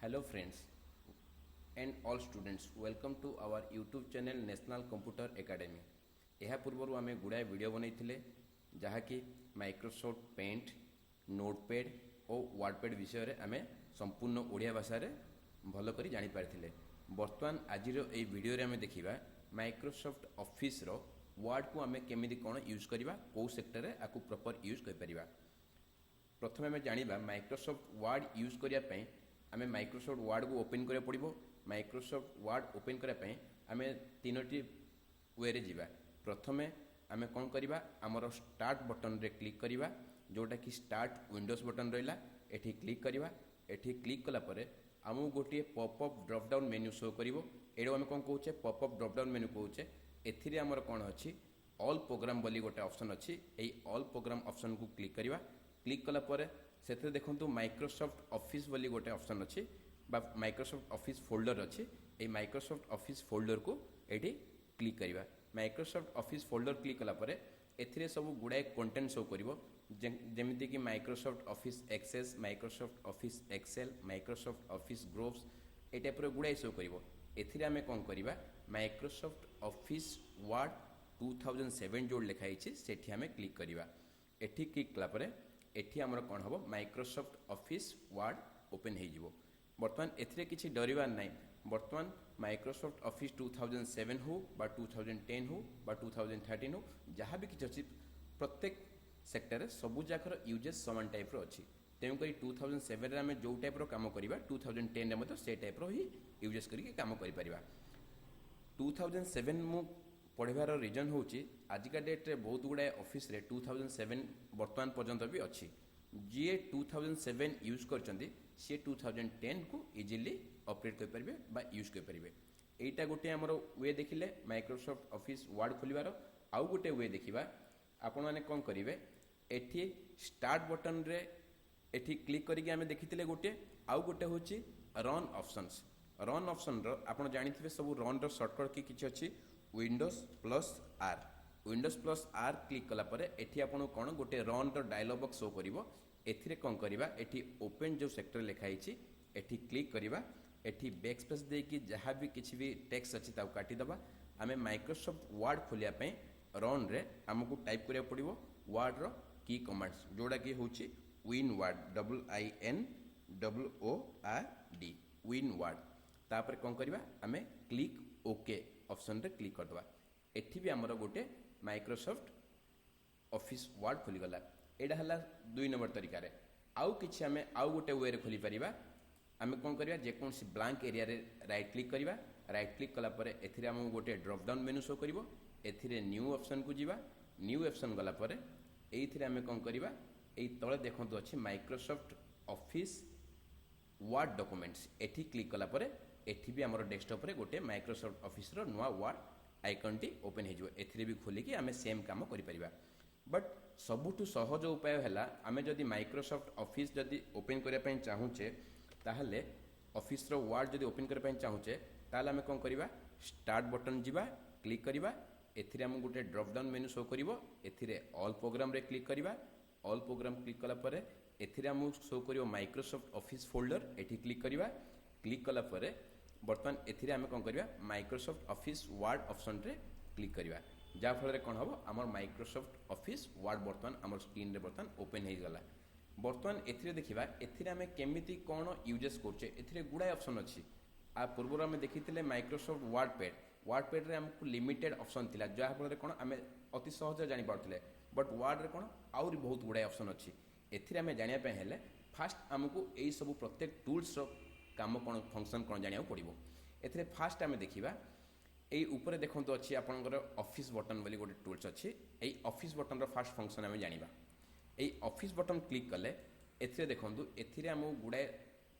Hello friends and all students, welcome to our YouTube channel National Computer Academy. ଏହା ପୂର୍ବରୁ ଆମେ ଗୁଡ଼ାଏ video ବନେଇଥିଲେ ଯାହାକି ମାଇକ୍ରୋସଫ୍ଟ ପେଣ୍ଟ, ନୋଟପ୍ୟାଡ୍ ଓ ୱାର୍ଡ଼ପ୍ୟାଡ୍ ବିଷୟରେ ଆମେ ସମ୍ପୂର୍ଣ୍ଣ ଓଡ଼ିଆ ଭାଷାରେ ଭଲ କରି ଜାଣିପାରିଥିଲେ। ବର୍ତ୍ତମାନ ଆଜିର ଏହି ଭିଡ଼ିଓରେ ଆମେ ଦେଖିବା ମାଇକ୍ରୋସଫ୍ଟ ଅଫିସର ୱାର୍ଡ଼କୁ ଆମେ କେମିତି କ'ଣ ୟୁଜ୍ କରିବା, କେଉଁ ସେକ୍ଟରରେ ଆକୁ ପ୍ରପର ୟୁଜ୍ କରିପାରିବା। ପ୍ରଥମେ ଆମେ ଜାଣିବା ମାଇକ୍ରୋସଫ୍ଟ ୱାର୍ଡ଼ ୟୁଜ୍ କରିବା ପାଇଁ ଆମେ ମାଇକ୍ରୋସଫ୍ଟ ୱାର୍ଡ଼କୁ ଓପନ୍ କରିବାକୁ ପଡ଼ିବ। ମାଇକ୍ରୋସଫ୍ଟ ୱାର୍ଡ଼ ଓପନ୍ କରିବା ପାଇଁ ଆମେ ତିନୋଟି ୱେରେ ଯିବା। ପ୍ରଥମେ ଆମେ କ'ଣ କରିବା, ଆମର ଷ୍ଟାର୍ଟ ବଟନରେ କ୍ଲିକ୍ କରିବା, ଯେଉଁଟାକି ଷ୍ଟାର୍ଟ ୱିଣ୍ଡୋଜ୍ ବଟନ୍ ରହିଲା। ଏଠି କ୍ଲିକ୍ କରିବା। ଏଠି କ୍ଲିକ୍ କଲା ପରେ ଆମକୁ ଗୋଟିଏ pop drop down menu show କରିବ। ଏଇଟାକୁ ଆମେ କ'ଣ କହୁଛେ, ପପ୍ ଡ୍ରପ୍ ଡାଉନ୍ ମେନ୍ୟୁ କହୁଛେ। ଏଥିରେ ଆମର କ'ଣ ଅଛି, ଅଲ୍ ପ୍ରୋଗ୍ରାମ୍ ବୋଲି ଗୋଟେ ଅପସନ୍ ଅଛି। ଏଇ ଅଲ୍ ପ୍ରୋଗ୍ରାମ୍ ଅପସନ୍କୁ କ୍ଲିକ୍ କରିବା। କ୍ଲିକ୍ କଲା ପରେ ସେଥିରେ ଦେଖନ୍ତୁ ମାଇକ୍ରୋସଫ୍ଟ ଅଫିସ୍ ବୋଲି ଗୋଟେ ଅପସନ୍ ଅଛି ବା ମାଇକ୍ରୋସଫ୍ଟ ଅଫିସ୍ ଫୋଲ୍ଡର ଅଛି। ଏଇ ମାଇକ୍ରୋସଫ୍ଟ ଅଫିସ୍ ଫୋଲ୍ଡରକୁ ଏଠି କ୍ଲିକ୍ କରିବା। ମାଇକ୍ରୋସଫ୍ଟ ଅଫିସ୍ ଫୋଲ୍ଡର କ୍ଲିକ୍ କଲା ପରେ ଏଥିରେ ସବୁ ଗୁଡ଼ାଏ କଣ୍ଟେଣ୍ଟ ଶୋ କରିବ, ଯେମିତିକି Microsoft Office Access, Microsoft Office Excel, Microsoft Office Grooves, এই ଟାଇପ୍ର ଗୁଡ଼ାଏ ଶୋ କରିବ। ଏଥିରେ ଆମେ କ'ଣ କରିବା, ମାଇକ୍ରୋସଫ୍ଟ ଅଫିସ୍ ୱାର୍ଡ଼ 2007 ଯେଉଁ ଲେଖା ହେଇଛି ସେଠି ଆମେ କ୍ଲିକ୍ କରିବା। ଏଠି କ୍ଲିକ୍ କଲା ପରେ ଏଠି ଆମର କ'ଣ ହେବ, ମାଇକ୍ରୋସଫ୍ଟ ଅଫିସ୍ ୱାର୍ଡ଼ ଓପନ୍ ହେଇଯିବ। ବର୍ତ୍ତମାନ ଏଥିରେ କିଛି ଡରିବାର ନାହିଁ। ବର୍ତ୍ତମାନ ମାଇକ୍ରୋସଫ୍ଟ ଅଫିସ୍ 2007 ହେଉ ବା 2010 ହେଉ ବା 2013 ହେଉ, ଯାହା ବି କିଛି ଅଛି ପ୍ରତ୍ୟେକ ସେକ୍ଟରରେ ସବୁ ଯାକର ୟୁଜେସ୍ ସମାନ ଟାଇପ୍ର ଅଛି। ତେଣୁକରି 2007ରେ ଆମେ ଯେଉଁ ଟାଇପ୍ର କାମ କରିବା 2010ରେ ମଧ୍ୟ ସେ ଟାଇପ୍ର ହିଁ ୟୁଜେସ୍ କରିକି କାମ କରିପାରିବା। 2007 ମୁଁ ପଢ଼ିବାର ରିଜନ୍ ହେଉଛି ଆଜିକା ଡେଟ୍ରେ ବହୁତ ଗୁଡ଼ାଏ ଅଫିସ୍ରେ 2007 ବର୍ତ୍ତମାନ ପର୍ଯ୍ୟନ୍ତ ବି ଅଛି। ଯିଏ 2007 ୟୁଜ୍ କରିଛନ୍ତି ସିଏ 2010କୁ ଇଜିଲି ଅପରେଟ୍ କରିପାରିବେ ବା ୟୁଜ୍ କରିପାରିବେ। ଏଇଟା ଗୋଟିଏ ଆମର ୱେ ଦେଖିଲେ ମାଇକ୍ରୋସଫ୍ଟ ଅଫିସ୍ ୱାର୍ଡ଼ ଖୋଲିବାର। ଆଉ ଗୋଟେ ୱେ ଦେଖିବା, ଆପଣମାନେ କ'ଣ କରିବେ, ଏଠି ଷ୍ଟାର୍ଟ ବଟନ୍ରେ ଏଠି କ୍ଲିକ୍ କରିକି ଆମେ ଦେଖିଥିଲେ ଗୋଟିଏ, ଆଉ ଗୋଟେ ହେଉଛି ରନ୍ ଅପସନ୍ସ। ରନ୍ ଅପସନ୍ର ଆପଣ ଜାଣିଥିବେ ସବୁ ରନ୍ର ସର୍ଟକଟ୍ କି କିଛି ଅଛି, Windows plus R. Windows plus R click କଲା ପରେ ଏଠି ଆପଣଙ୍କୁ କ'ଣ ଗୋଟେ ରନ୍ର ଡାୟଲଗ୍ ବକ୍ସ ଶୋ କରିବ। ଏଥିରେ କ'ଣ କରିବା, ଏଠି ଓପେନ୍ ଯେଉଁ ସେକ୍ଟର ଲେଖା ହେଇଛି ଏଠି କ୍ଲିକ୍ କରିବା। ଏଠି ବ୍ୟାକ୍ ସ୍ପେସ୍ ଦେଇକି ଯାହା ବି କିଛି ବି ଟେକ୍ସଟ ଅଛି ତାକୁ କାଟିଦେବା। ଆମେ ମାଇକ୍ରୋସଫ୍ଟ ୱାର୍ଡ଼ ଖୋଲିବା ପାଇଁ ରନ୍ରେ ଆମକୁ ଟାଇପ୍ କରିବାକୁ ପଡ଼ିବ ୱାର୍ଡ଼ର କି କମାଣ୍ଡସ୍, ଯେଉଁଟାକି ହେଉଛି WinWord, WINWORD, WinWord. ତାପରେ କ'ଣ କରିବା, ଆମେ କ୍ଲିକ୍ ଓକେ ଅପସନ୍ରେ କ୍ଲିକ୍ କରିଦେବା। ଏଠି ବି ଆମର ଗୋଟେ ମାଇକ୍ରୋସଫ୍ଟ ଅଫିସ୍ ୱାର୍ଡ଼ ଖୋଲିଗଲା। ଏଇଟା ହେଲା 2 ନମ୍ବର ତରିକାରେ। ଆଉ କିଛି ଆମେ ଆଉ ଗୋଟେ ୱେରେ ଖୋଲିପାରିବା। ଆମେ କ'ଣ କରିବା, ଯେକୌଣସି ବ୍ଲାଙ୍କ ଏରିଆରେ ରାଇଟ୍ କ୍ଲିକ୍ କରିବା। ରାଇଟ୍ କ୍ଲିକ୍ କଲା ପରେ ଏଥିରେ ଆମକୁ ଗୋଟେ ଡ୍ରପ୍ ଡାଉନ୍ ମେନୁ ଶୋ କରିବ। ଏଥିରେ ନ୍ୟୁ ଅପସନ୍କୁ ଯିବା। ନ୍ୟୁ ଅପସନ୍ ଗଲା ପରେ ଏଇଥିରେ ଆମେ କ'ଣ କରିବା, ଏଇ ତଳେ ଦେଖନ୍ତୁ ଅଛି ମାଇକ୍ରୋସଫ୍ଟ ଅଫିସ୍ ୱାର୍ଡ଼ ଡକୁମେଣ୍ଟସ୍। ଏଠି କ୍ଲିକ୍ କଲା ପରେ ଏଠି ବି ଆମର ଡେସ୍କଟପ୍ରେ ଗୋଟେ ମାଇକ୍ରୋସଫ୍ଟ ଅଫିସ୍ର ନୂଆ ୱାର୍ଡ଼ ଆଇକନ୍ଟି ଓପନ୍ ହେଇଯିବ। ଏଥିରେ ବି ଖୋଲିକି ଆମେ ସେମ୍ କାମ କରିପାରିବା। ବଟ୍ ସବୁଠୁ ସହଜ ଉପାୟ ହେଲା, ଆମେ ଯଦି ମାଇକ୍ରୋସଫ୍ଟ ଅଫିସ୍ ଯଦି ଓପନ୍ କରିବା ପାଇଁ ଚାହୁଁଛେ, ତାହେଲେ ଅଫିସ୍ର ୱାର୍ଡ଼ ଯଦି ଓପନ୍ କରିବା ପାଇଁ ଚାହୁଁଛେ, ତାହେଲେ ଆମେ କ'ଣ କରିବା, ଷ୍ଟାର୍ଟ ବଟନ୍ ଯିବା, କ୍ଲିକ୍ କରିବା। ଏଥିରେ ଆମକୁ ଗୋଟେ ଡ୍ରପ୍ ଡାଉନ୍ ମେନୁ ଶୋ କରିବ। ଏଥିରେ ଅଲ୍ ପ୍ରୋଗ୍ରାମରେ କ୍ଲିକ୍ କରିବା। ଅଲ୍ ପ୍ରୋଗ୍ରାମ କ୍ଲିକ୍ କଲା ପରେ ଏଥିରେ ଆମକୁ ଶୋ କରିବ ମାଇକ୍ରୋସଫ୍ଟ ଅଫିସ୍ ଫୋଲ୍ଡର। ଏଠି କ୍ଲିକ୍ କରିବା। କ୍ଲିକ୍ କଲା ପରେ ବର୍ତ୍ତମାନ ଏଥିରେ ଆମେ କ'ଣ କରିବା, ମାଇକ୍ରୋସଫ୍ଟ ଅଫିସ୍ ୱାର୍ଡ଼ ଅପସନ୍ରେ କ୍ଲିକ୍ କରିବା। ଯାହାଫଳରେ କ'ଣ ହେବ, ଆମର ମାଇକ୍ରୋସଫ୍ଟ ଅଫିସ୍ ୱାର୍ଡ଼ ବର୍ତ୍ତମାନ ଆମର ସ୍କ୍ରିନ୍ରେ ବର୍ତ୍ତମାନ ଓପନ୍ ହେଇଗଲା। ବର୍ତ୍ତମାନ ଏଥିରେ ଦେଖିବା, ଏଥିରେ ଆମେ କେମିତି କ'ଣ ୟୁଜେସ୍ କରୁଛେ। ଏଥିରେ ଗୁଡ଼ାଏ ଅପସନ୍ ଅଛି। ପୂର୍ବରୁ ଆମେ ଦେଖିଥିଲେ ମାଇକ୍ରୋସଫ୍ଟ ୱାର୍ଡ଼ପ୍ୟାଡ୍। ୱାର୍ଡ଼ପ୍ୟାଡ୍ରେ ଆମକୁ ଲିମିଟେଡ୍ ଅପସନ୍ ଥିଲା, ଯାହାଫଳରେ କ'ଣ ଆମେ ଅତି ସହଜରେ ଜାଣିପାରୁଥିଲେ। ବଟ୍ ୱାର୍ଡ଼ରେ କ'ଣ ଆହୁରି ବହୁତ ଗୁଡ଼ାଏ ଅପସନ୍ ଅଛି। ଏଥିରେ ଆମେ ଜାଣିବା ପାଇଁ ହେଲେ ଫାଷ୍ଟ ଆମକୁ ଏଇସବୁ ପ୍ରତ୍ୟେକ ଟୁଲ୍ସର କାମ କ'ଣ, ଫଙ୍କସନ୍ କ'ଣ ଜାଣିବାକୁ ପଡ଼ିବ। ଏଥିରେ ଫାଷ୍ଟ ଆମେ ଦେଖିବା, ଏଇ ଉପରେ ଦେଖନ୍ତୁ ଅଛି ଆପଣଙ୍କର ଅଫିସ୍ ବଟନ୍ ବୋଲି ଗୋଟେ ଟୁଲ୍ସ ଅଛି। ଏଇ ଅଫିସ୍ ବଟନ୍ର ଫାଷ୍ଟ ଫଙ୍କସନ୍ ଆମେ ଜାଣିବା। ଏଇ ଅଫିସ୍ ବଟନ୍ କ୍ଲିକ୍ କଲେ ଏଥିରେ ଦେଖନ୍ତୁ, ଏଥିରେ ଆମକୁ ଗୁଡ଼ାଏ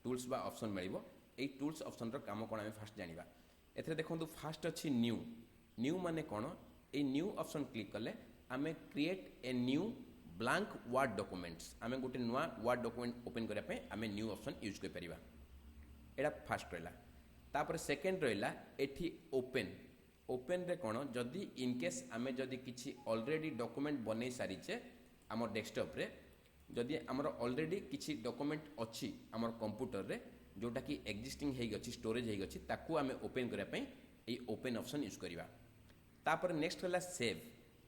ଟୁଲ୍ସ ବା ଅପସନ୍ ମିଳିବ। ଏଇ ଟୁଲ୍ସ ଅପସନ୍ର କାମ କ'ଣ ଆମେ ଫାଷ୍ଟ ଜାଣିବା। ଏଥିରେ ଦେଖନ୍ତୁ ଫାଷ୍ଟ ଅଛି ନ୍ୟୁ। ନ୍ୟୁ ମାନେ କ'ଣ, ଏଇ ନ୍ୟୁ ଅପସନ୍ କ୍ଲିକ୍ କଲେ ଆମେ create a new blank Word documents, ଆମେ ଗୋଟେ ନୂଆ ୱାର୍ଡ଼ ଡକୁମେଣ୍ଟ ଓପନ୍ କରିବା ପାଇଁ ଆମେ ନ୍ୟୁ ଅପସନ୍ ୟୁଜ୍ କରିପାରିବା। ଏଇଟା ଫାଷ୍ଟ ରହିଲା। ତାପରେ ସେକେଣ୍ଡ ରହିଲା ଏଠି ଓପେନ୍। ଓପେନ୍ରେ କ'ଣ, ଯଦି ଇନକେସ୍ ଆମେ ଯଦି କିଛି ଅଲରେଡ଼ି ଡକୁମେଣ୍ଟ ବନେଇ ସାରିଛେ ଆମର ଡେସ୍କଟପ୍ରେ, ଯଦି ଆମର ଅଲରେଡ଼ି କିଛି ଡକୁମେଣ୍ଟ ଅଛି ଆମର କମ୍ପ୍ୟୁଟରରେ, जोटा कि एक्जिस्टिंग होगी स्टोरेज होगी ताकू आम ओपेन करने ये ओपेन ऑप्शन यूज करवा। तापर नेक्स्ट है सेव।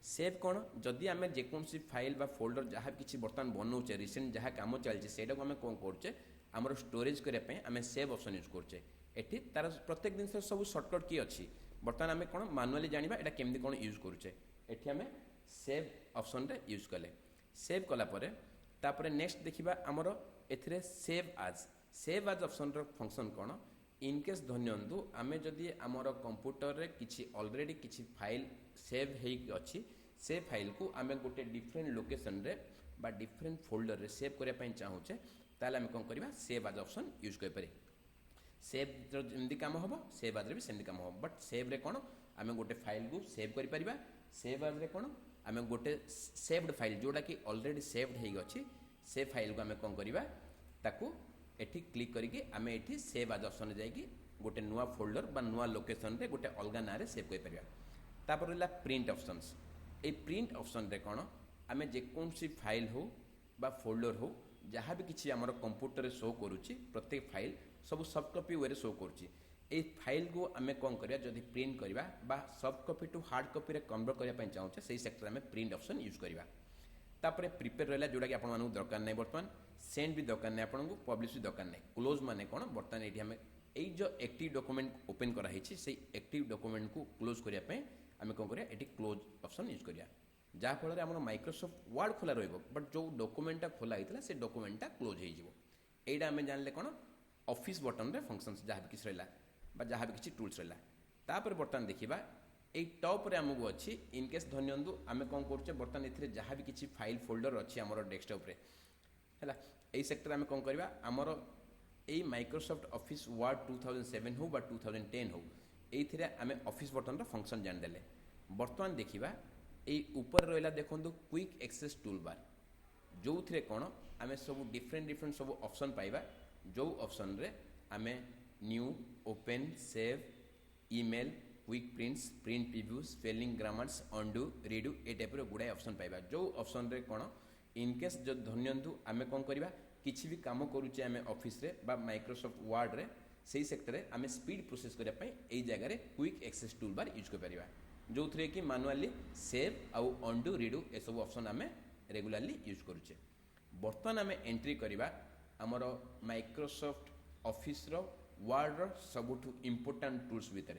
सेव कौन जदि आम जेकोसी फाइल बा फोल्डर जहाँ किसी बर्तमान बनाऊे रिसेंट जहाँ कम चलती से आम कौन करें आमर स्टोरेज करने आम सेव ऑप्शन यूज करें। एठी तार प्रत्येक दिन सब सर्टकट की अच्छी बर्तमान आम कौन मानुआली जाना यहाँ केमती कौन यूज करुचे एठी आम सेव ऑप्शन रे यूज कले। सेव कलापर तापर नेक्स्ट देखा आमर एथिरे सेव आज ऑप्शन रो फंक्शन कौन इनकेस धन्यंतु आमे जदि आमर कंप्यूटर रे किछि ऑलरेडी किछि फाइल सेव हेइक अछि से फाइल को आमे गोटे डिफरेंट लोकेशन रे बा डिफरेंट फोल्डर रे सेव करया पई चाहूचे ताले आमे कोन करबा सेव आज ऑप्शन यूज कर पारे। सेव जो जेमदी काम होबो सेव आज रे भी सेमदी काम होबो बट सेव रे कोन आमे गोटे फाइल को सेव करि परिबा। सेव आज रे कोन आमे गोटे सेव्ड फाइल जोटा कि ऑलरेडी सेव्ड हेइ अछि से फाइल को आमे कोन करबा ताकू एठी क्लिक करिके आमे एठी सेव आज ऑप्शन जाइकी गोटे नुआ फोल्डर बा नुआ लोकेशन रे गोटे अलगा ना रे सेव कर परिबा। तापर रहला प्रिंट ऑप्शंस। ए प्रिंट ऑप्शन रे कोन आमे जेकोसी फाइल हो बा फोल्डर हो जहाँ भी किसी आमर कंप्यूटर रे शो करुच्ची प्रत्येक फाइल सब सॉफ्ट कॉपी वे शो करुच्ची ए फाइल को आमे कौन करिया जदि प्रिंट करबा बा soft copy to hard copy रे कन्वर्ट करया पई चाहूचे सेही सेक्टर आमे प्रिंट ऑप्शन यूज करबा। तापर प्रिपेयर रहला जोटा कि आपन मानू दरकार नै बर्तमान सेंड भी दरकार नै आपन को पब्लिश भी दरकार नै। क्लोज माने कोन बर्तमान एठी आमे एई जो एक्टिव डॉक्यूमेंट ओपन करा हिची सेही एक्टिव डॉक्यूमेंट को क्लोज करया पई आमे कोन करिया एठी क्लोज ऑप्शन यूज करिया जहाँ फल आम माइक्रोसॉफ्ट वर्ड खोला रहिबो बट जो डॉक्यूमेंटा खोला होता से डॉक्यूमेंटा क्लोज हो एटा आम जानले कौन ऑफिस बटन रे फंक्शंस जहाँ भी किसी रहा बा जहाँ भी किसी टूल्स रहा। तापर बर्तमान देखा ये टॉप रे आमको अच्छी इनकेस धन्यंतु आम कौन करुचे बर्तमान ए जहाँ भी किसी फाइल फोल्डर अच्छी आम डेस्कटॉप रे है यही सेक्टर आम कौन करवा आमर यही माइक्रोसॉफ्ट ऑफिस वर्ड 2007 हो बा 2010 हो ये आम ऑफिस बटन रो फंक्शन जानदेले। बर्तमान देखा ये ऊपर रहा देखो क्विक एक्सेस टूल बार जो थे कौन आम सब डिफरेंट सब ऑप्शन पाइबा जो ऑप्शन रे आम new open save email quick prints print preview spelling grammars undo redo ए टाइप गुड़ाए ऑप्शन पाइबा। जो ऑप्शन रे कौन इनकेस जो धन्यंतु आम कौन करवा किसी भी काम करुचे आम ऑफिस रे बा माइक्रोसॉफ्ट वर्ड रे सही सेक्टर रे आम स्पीड प्रोसेस करने यही जगह quick access toolbar use कर पारिबा जो थे कि मानुआली सेव आउ अंडू रीडू ए सब ऑप्शन आम रेगुलाली यूज करुचे। बर्तमान आम एंट्री करवा आमर माइक्रोसॉफ्ट ऑफिस रो वर्ड रो सबुठु इंपोर्टेंट टूल्स भितर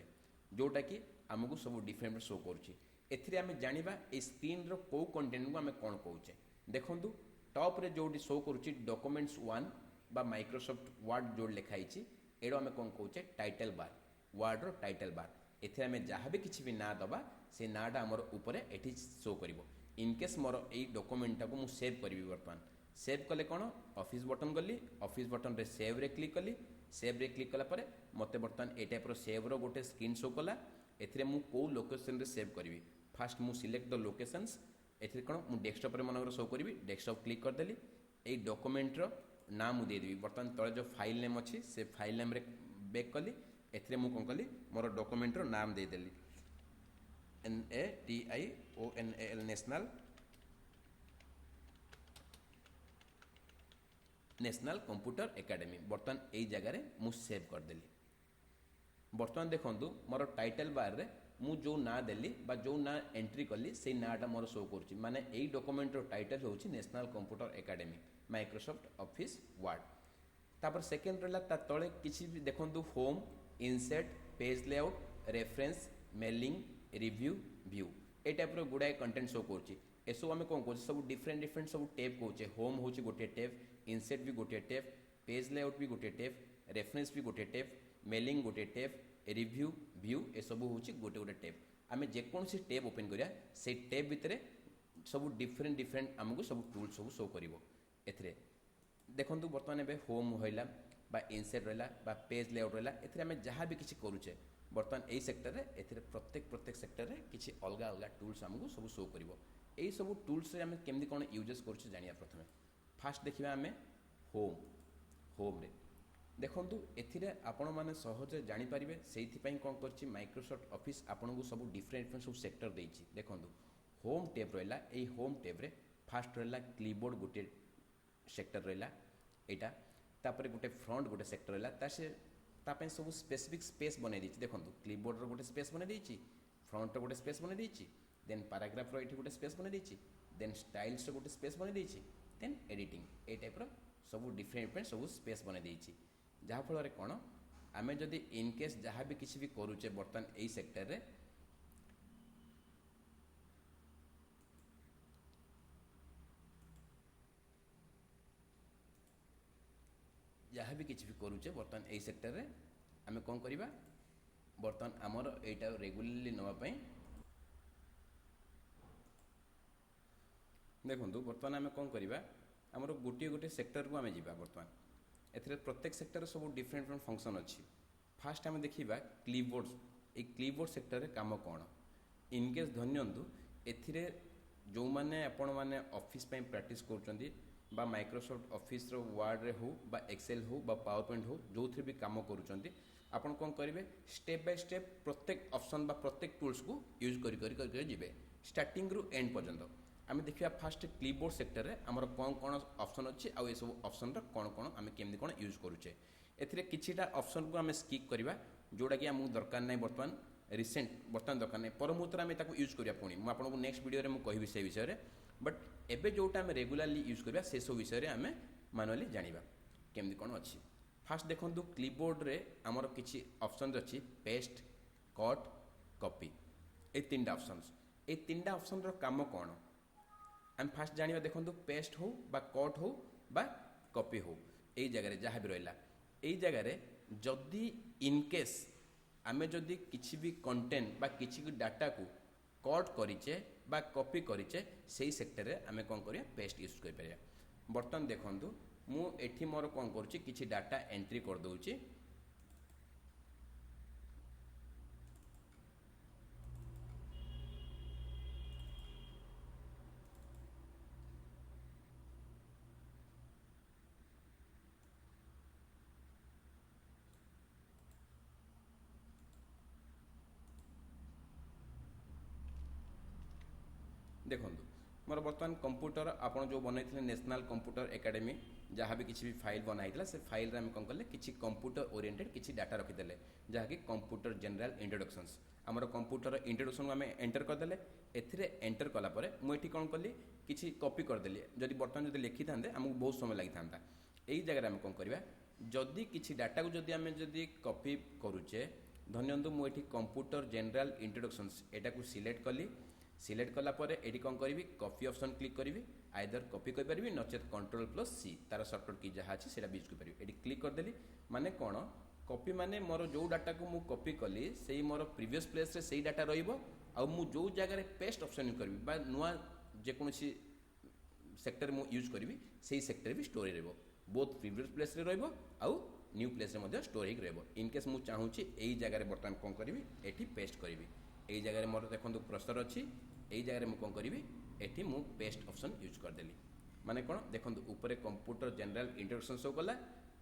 जोटा कि आमको सब डिफरेंट शो करुच्ची एथिरे आम जानिबा ए स्क्रीन रो को कंटेंट को आम कौन कहूचे देखंतु टॉप रे जो शो करुच्ची डॉक्यूमेंट्स 1 बा माइक्रोसॉफ्ट वर्ड जो लिखाई एडो आम कौन कहूचे टाइटल बार वर्ड रो टाइटल बार एथे आम जहाँ भी किसी भी ना दबा से नाटा आमर ऊपर एठी शो करिवो। इनकेस मोर ए डॉक्यूमेंटा को मु सेव करी बर्तमान सेव कले कौन ऑफिस बटन गली ऑफिस बटन रे सेव रे क्लिक कली सेव रे क्लिक कला परे मते बर्तमान ए टाइप रो सेव रो गोटे स्क्रीन शो कला एथिरे मु को लोकेशन रे सेव करी फास्ट मु सिलेक्ट द लोकेशंस एथिरे कौन मु डेस्कटॉप रे मनगर शो करी डेस्कटॉप क्लिक कर देली ए डॉक्यूमेंट रो नाम मु दे देबी बर्तमान तळे जो फाइल नेम अछि से फाइल नेम रे बैक कली एथिरे मु कोन कली मोर डॉक्यूमेंट रो नाम दे देली NATIONAL नेशनल कंप्यूटर एकेडमी बर्तमान यही जगह मु सेव कर देली। बर्तमान देखंतु मोर टाइटल बार रे मु जो ना देली बा जो ना एंट्री कली से नाटा मोर शो करुच्ची माने यही डॉक्यूमेंट रो टाइटल होची National Computer Academy Microsoft Office Word. तापर सेकेंड रहला ता तळे किछि भी देखंतु home insert page layout reference mailing review view ए टाइप रो गुडाए कंटेंट शो करुच्ची एसो आम कौन कौन सब डिफरेंट सब टैब कौचे होम हूँ गोटे टैब इनसेट भी गोटे टैब पेज लेआउट भी गोटे टैब रेफरेंस भी गोटे टैब मेलिंग गोटे टैब रिव्यू व्यू ए सब हूँ गोटे गोटे टैब आम जेकोसी टैब ओपन करिया से टैब भितर सब डिफरेंट आमको सब टूल सब शो करिवो। एथिरे देखंतु बर्तमान एबे होम होइला बा इनसेट रहला बा पेज लेआउट रहला एथिरे आम जहाँ भी किसी करुचे बर्तमान यही सेक्टर रे एथिरे प्रत्येक सेक्टर रे किसी अलग अलग टूल्स आमको सब शो करिवो। यही सब टूल्स रे आम केमती कौन यूजेस करुचे जानिया प्रथमे फास्ट देखिबा आम होम रे देखंतु एथिरे आपण माने सहज जानि परिबे सेइथिपई कौन करछि माइक्रोसॉफ्ट ऑफिस आपन को सब डिफरेंट सब सेक्टर देछि। देखंतु होम टैब रहला होम टैब रे फास्ट रहला कीबोर्ड गोटे सेक्टर रहला एटा तापर गोटे फ्रंट गोटे सेक्टर है ताप सब स्पेसिफिक स्पेस बनई देखो क्लिपबोर्डर गोटे स्पेस बनई फ्रंट गोटे स्पेस बनई देन पैराग्राफ ये गोटे स्पेस बनई देन स्टाइल्स गोटे स्पेस बनई देन एडिटिंग ए टाइप सब डिफरेंट सब स्पेस बनई जहाँफल कौन आम जदि इनकेस जहाँ भी किसी भी करुचे बर्तमान यही सेक्टर रे जहाँ भी किसी भी करुचे बर्तमान यही सेक्टर रे आम कौन करवा बर्तमान आमर एटा रेगुलरली नापी देखो बर्तमान आम कौन करवा आमर गोटे गोटे सेक्टर को आम जा बर्तमान एथिरे प्रत्येक सेक्टर सब डिफरेंट डिफरेंट फंक्शन अच्छी फास्ट आम देखा क्लिपबोर्ड ये क्लिपबोर्ड सेक्टर रे काम कौन इनकेस धन्यंतु एथिरे जो मैंने आपण मैंने ऑफिस पे प्रैक्टिस कर माइक्रोसॉफ्ट ऑफिस रो वर्ड रे हो बा एक्सेल हो बा पावर पॉइंट हो जो थे भी काम करुँच आपण कौन करेंगे स्टेप बाय स्टेप प्रत्येक ऑप्शन बा प्रत्येक टूल्स को यूज कर जिवे स्टार्टिंग रु एंड पर्यंत आम देखा फास्ट क्लिपबोर्ड सेक्टर रे आमर कौन कौन ऑप्शन अच्छी आउ ये सब ऑप्शन रो कौन कौन आम केमती कौन यूज करुचे एथिरे किछिटा ऑप्शन को आम स्किप करवा जोड़ा कि आमको दरकार नहीं बर्तमान रिसेंट बर्तमान दरकार नहीं पर मुहूर्त आम यूज करा पुणी मुझे आपको नेक्स्ट वीडियो में कहि से विषय में बट एबे जोटा आम रेगुलाली यूज करवा से सब विषय में आम मानुअली जानिबा केमती कौन अच्छी फास्ट देखो क्लिपबोर्ड रे आमर किछि ऑप्शन अच्छी पेस्ट कट कॉपी ये तीनटा ऑप्शन ये तीनटा ऑप्शन रो काम कौन आम फास्ट जानिबा देखो पेस्ट हो बा कट हो बा कॉपी हो यही जगह जहाँ भी रहा यही जगह जदि इनकेस आमे जदि किसी भी कंटेंट बा किसी भी डाटा को कट करिचे बा कॉपी करिचे सेही सेक्टर रे आमे कौन करिया पेस्ट यूज कर परिया बर्तमान देखंतु मु एठी मोर कौन करूची किसी डाटा एंट्री कर दउची देखो मोर बर्तमान कंप्यूटर आपन जो बनई नेशनल कंप्यूटर एकेडमी जहाँ भी किसी भी फाइल बनाई से फाइल आम कौन कले किसी कंप्यूटर ओरिएंटेड किसी डाटा रखीदे जहाँकि कंप्यूटर जनरल इंट्रोडक्शंस आमर कंप्यूटर इंट्रोडक्शन आम एंटर करदे एथिरे एंटर कलापर मुझे कौन कली किसी कॉपी करदेली जदि बर्तमान जब लिखी था आमको बहुत समय लगी था यही जगह आम कौन करवा जदि किसी डाटा को जदि आम जदि कॉपी करुचे धन्यंतु मुझे कंप्यूटर जनरल इंट्रोडक्शंस एटा को सिलेक्ट कली सिलेक्ट कलापर ये कौन करी कॉपी ऑप्शन क्लिक करी आइदर कॉपी करी नचेत कंट्रोल प्लस सी तार सर्टकट की जहाँ अच्छी से यूज करी ये क्लिक करदेली माने कौन कॉपी माने मोर जो डाटा को मुझे कॉपी कली से मोर प्रीवियस प्लेस रे सही डाटा रहिबो आ मु जो जगह पेस्ट ऑप्शन यूज करी बा नुआ जेकोसी सेक्टर मु यूज करी से सेक्टर भी स्टोर रहिबो बोथ प्रीवियस प्लेस रे रहिबो आउ न्यू प्लेस रे मध्य स्टोर होक रहिबो इनकेस मु चाहूची एई जगह बर्तमान कौन करी एठी पेस्ट करी एई जगह मोर देखो प्रोसेसर अच्छी यही जगह मुझे कौन करी एठी मु पेस्ट ऑप्शन यूज करदेली माने कौन देखो ऊपर कंप्यूटर जनरल इंट्रोडक्शन शो कला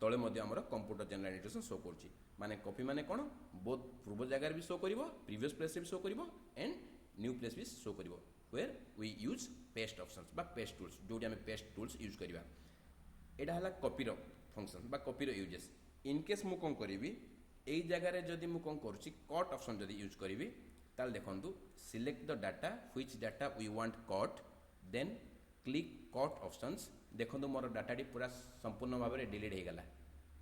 तले मध्य आमर कंप्यूटर जनरल इंट्रोडक्शन शो करुच्ची माने कॉपी माने कौन बोथ पूर्व जगह भी शो करिवो प्रीवियस प्लेस भी शो करिवो एंड न्यू प्लेस भी शो करिवो where we use paste options बा पेस्ट टूल्स जोटी आम पेस्ट टूल्स यूज करवा एटा हला कॉपीर फंक्शन बा कॉपीर यूजेस इनकेस मु कौन करी यही जगह जदि मु कौन करुच्ची कट ऑप्शन जदि यूज करी ताल देखंतु select the data which data we want cut then click cut options देखंतु मोर डाटाटी पूरा संपूर्ण भाव में डिलीट हो गला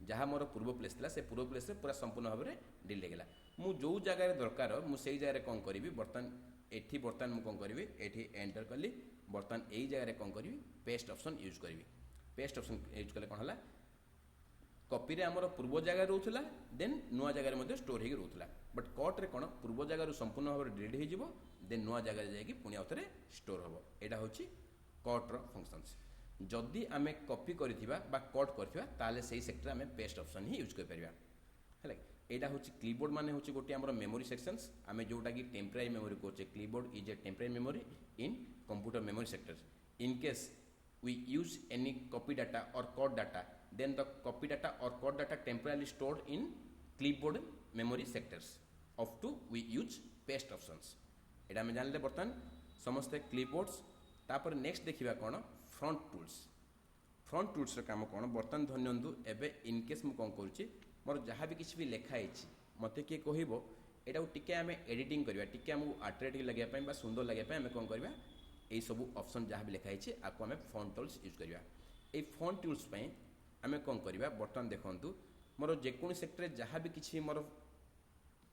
जहाँ मोर पूर्व प्लेस था से पूर्व प्लेस पूरा संपूर्ण भाव में डिलीट हो गला मु जो जगह दरकार मुझे जगह कौन करी बर्तमान एठी बर्तमान मु कौन करी एठी एंटर कली बर्तमान यही जगह कौन करी पेस्ट ऑप्शन यूज करी पेस्ट ऑप्शन यूज कले कौन है कॉपी रे आमर पूर्व जगह रोला देन नुआ जगह स्टोर हो रोला बट कट रे कौन पूर्व जगह संपूर्ण भाव में डिलीट हो देन नुआ जगह जाकि पुणी आउे स्टोर हम यहाँ हूँ कट्र फंक्शंस जदि आम कॉपी करथिबा बा कट करथिबा ताले सही सेक्टर आम पेस्ट ऑप्शन ही यूज कर परिबा है यहाँ हूँ क्लीबोर्ड माने हूँ गोटे आमर मेमोरी सेक्शंस आम जोटा कि टेम्परेरी मेमोरी कहचे clipboard is a temporary memory in computer memory sector in case we use any copy data or code data then the copy data or code data temporarily stored in clipboard memory sectors of to we use paste options एटा हम जानले बर्तमान समस्त क्लिपबोर्ड्स तापर next देखिबा कोन front tools front tools काम कौन बर्तमान धरनियंतु एबे इनकेस मु कौन करुच्ची मोर जहाँ भी किसी भी लिखाई मत किए कह एटा टिके आम एडिटिंग करवा टिके आमको अट्राक्टिव लगे सुंदर लगे आम कौन करवा यही सब ऑप्शन जहाँ भी लिखाई आपको आम फॉन्ट टूल्स यूज करवा ये फॉन्ट टूल्स आम कौन करवा बर्तमान देखूँ मोर जेको सेक्टर जहाँ भी किसी मोर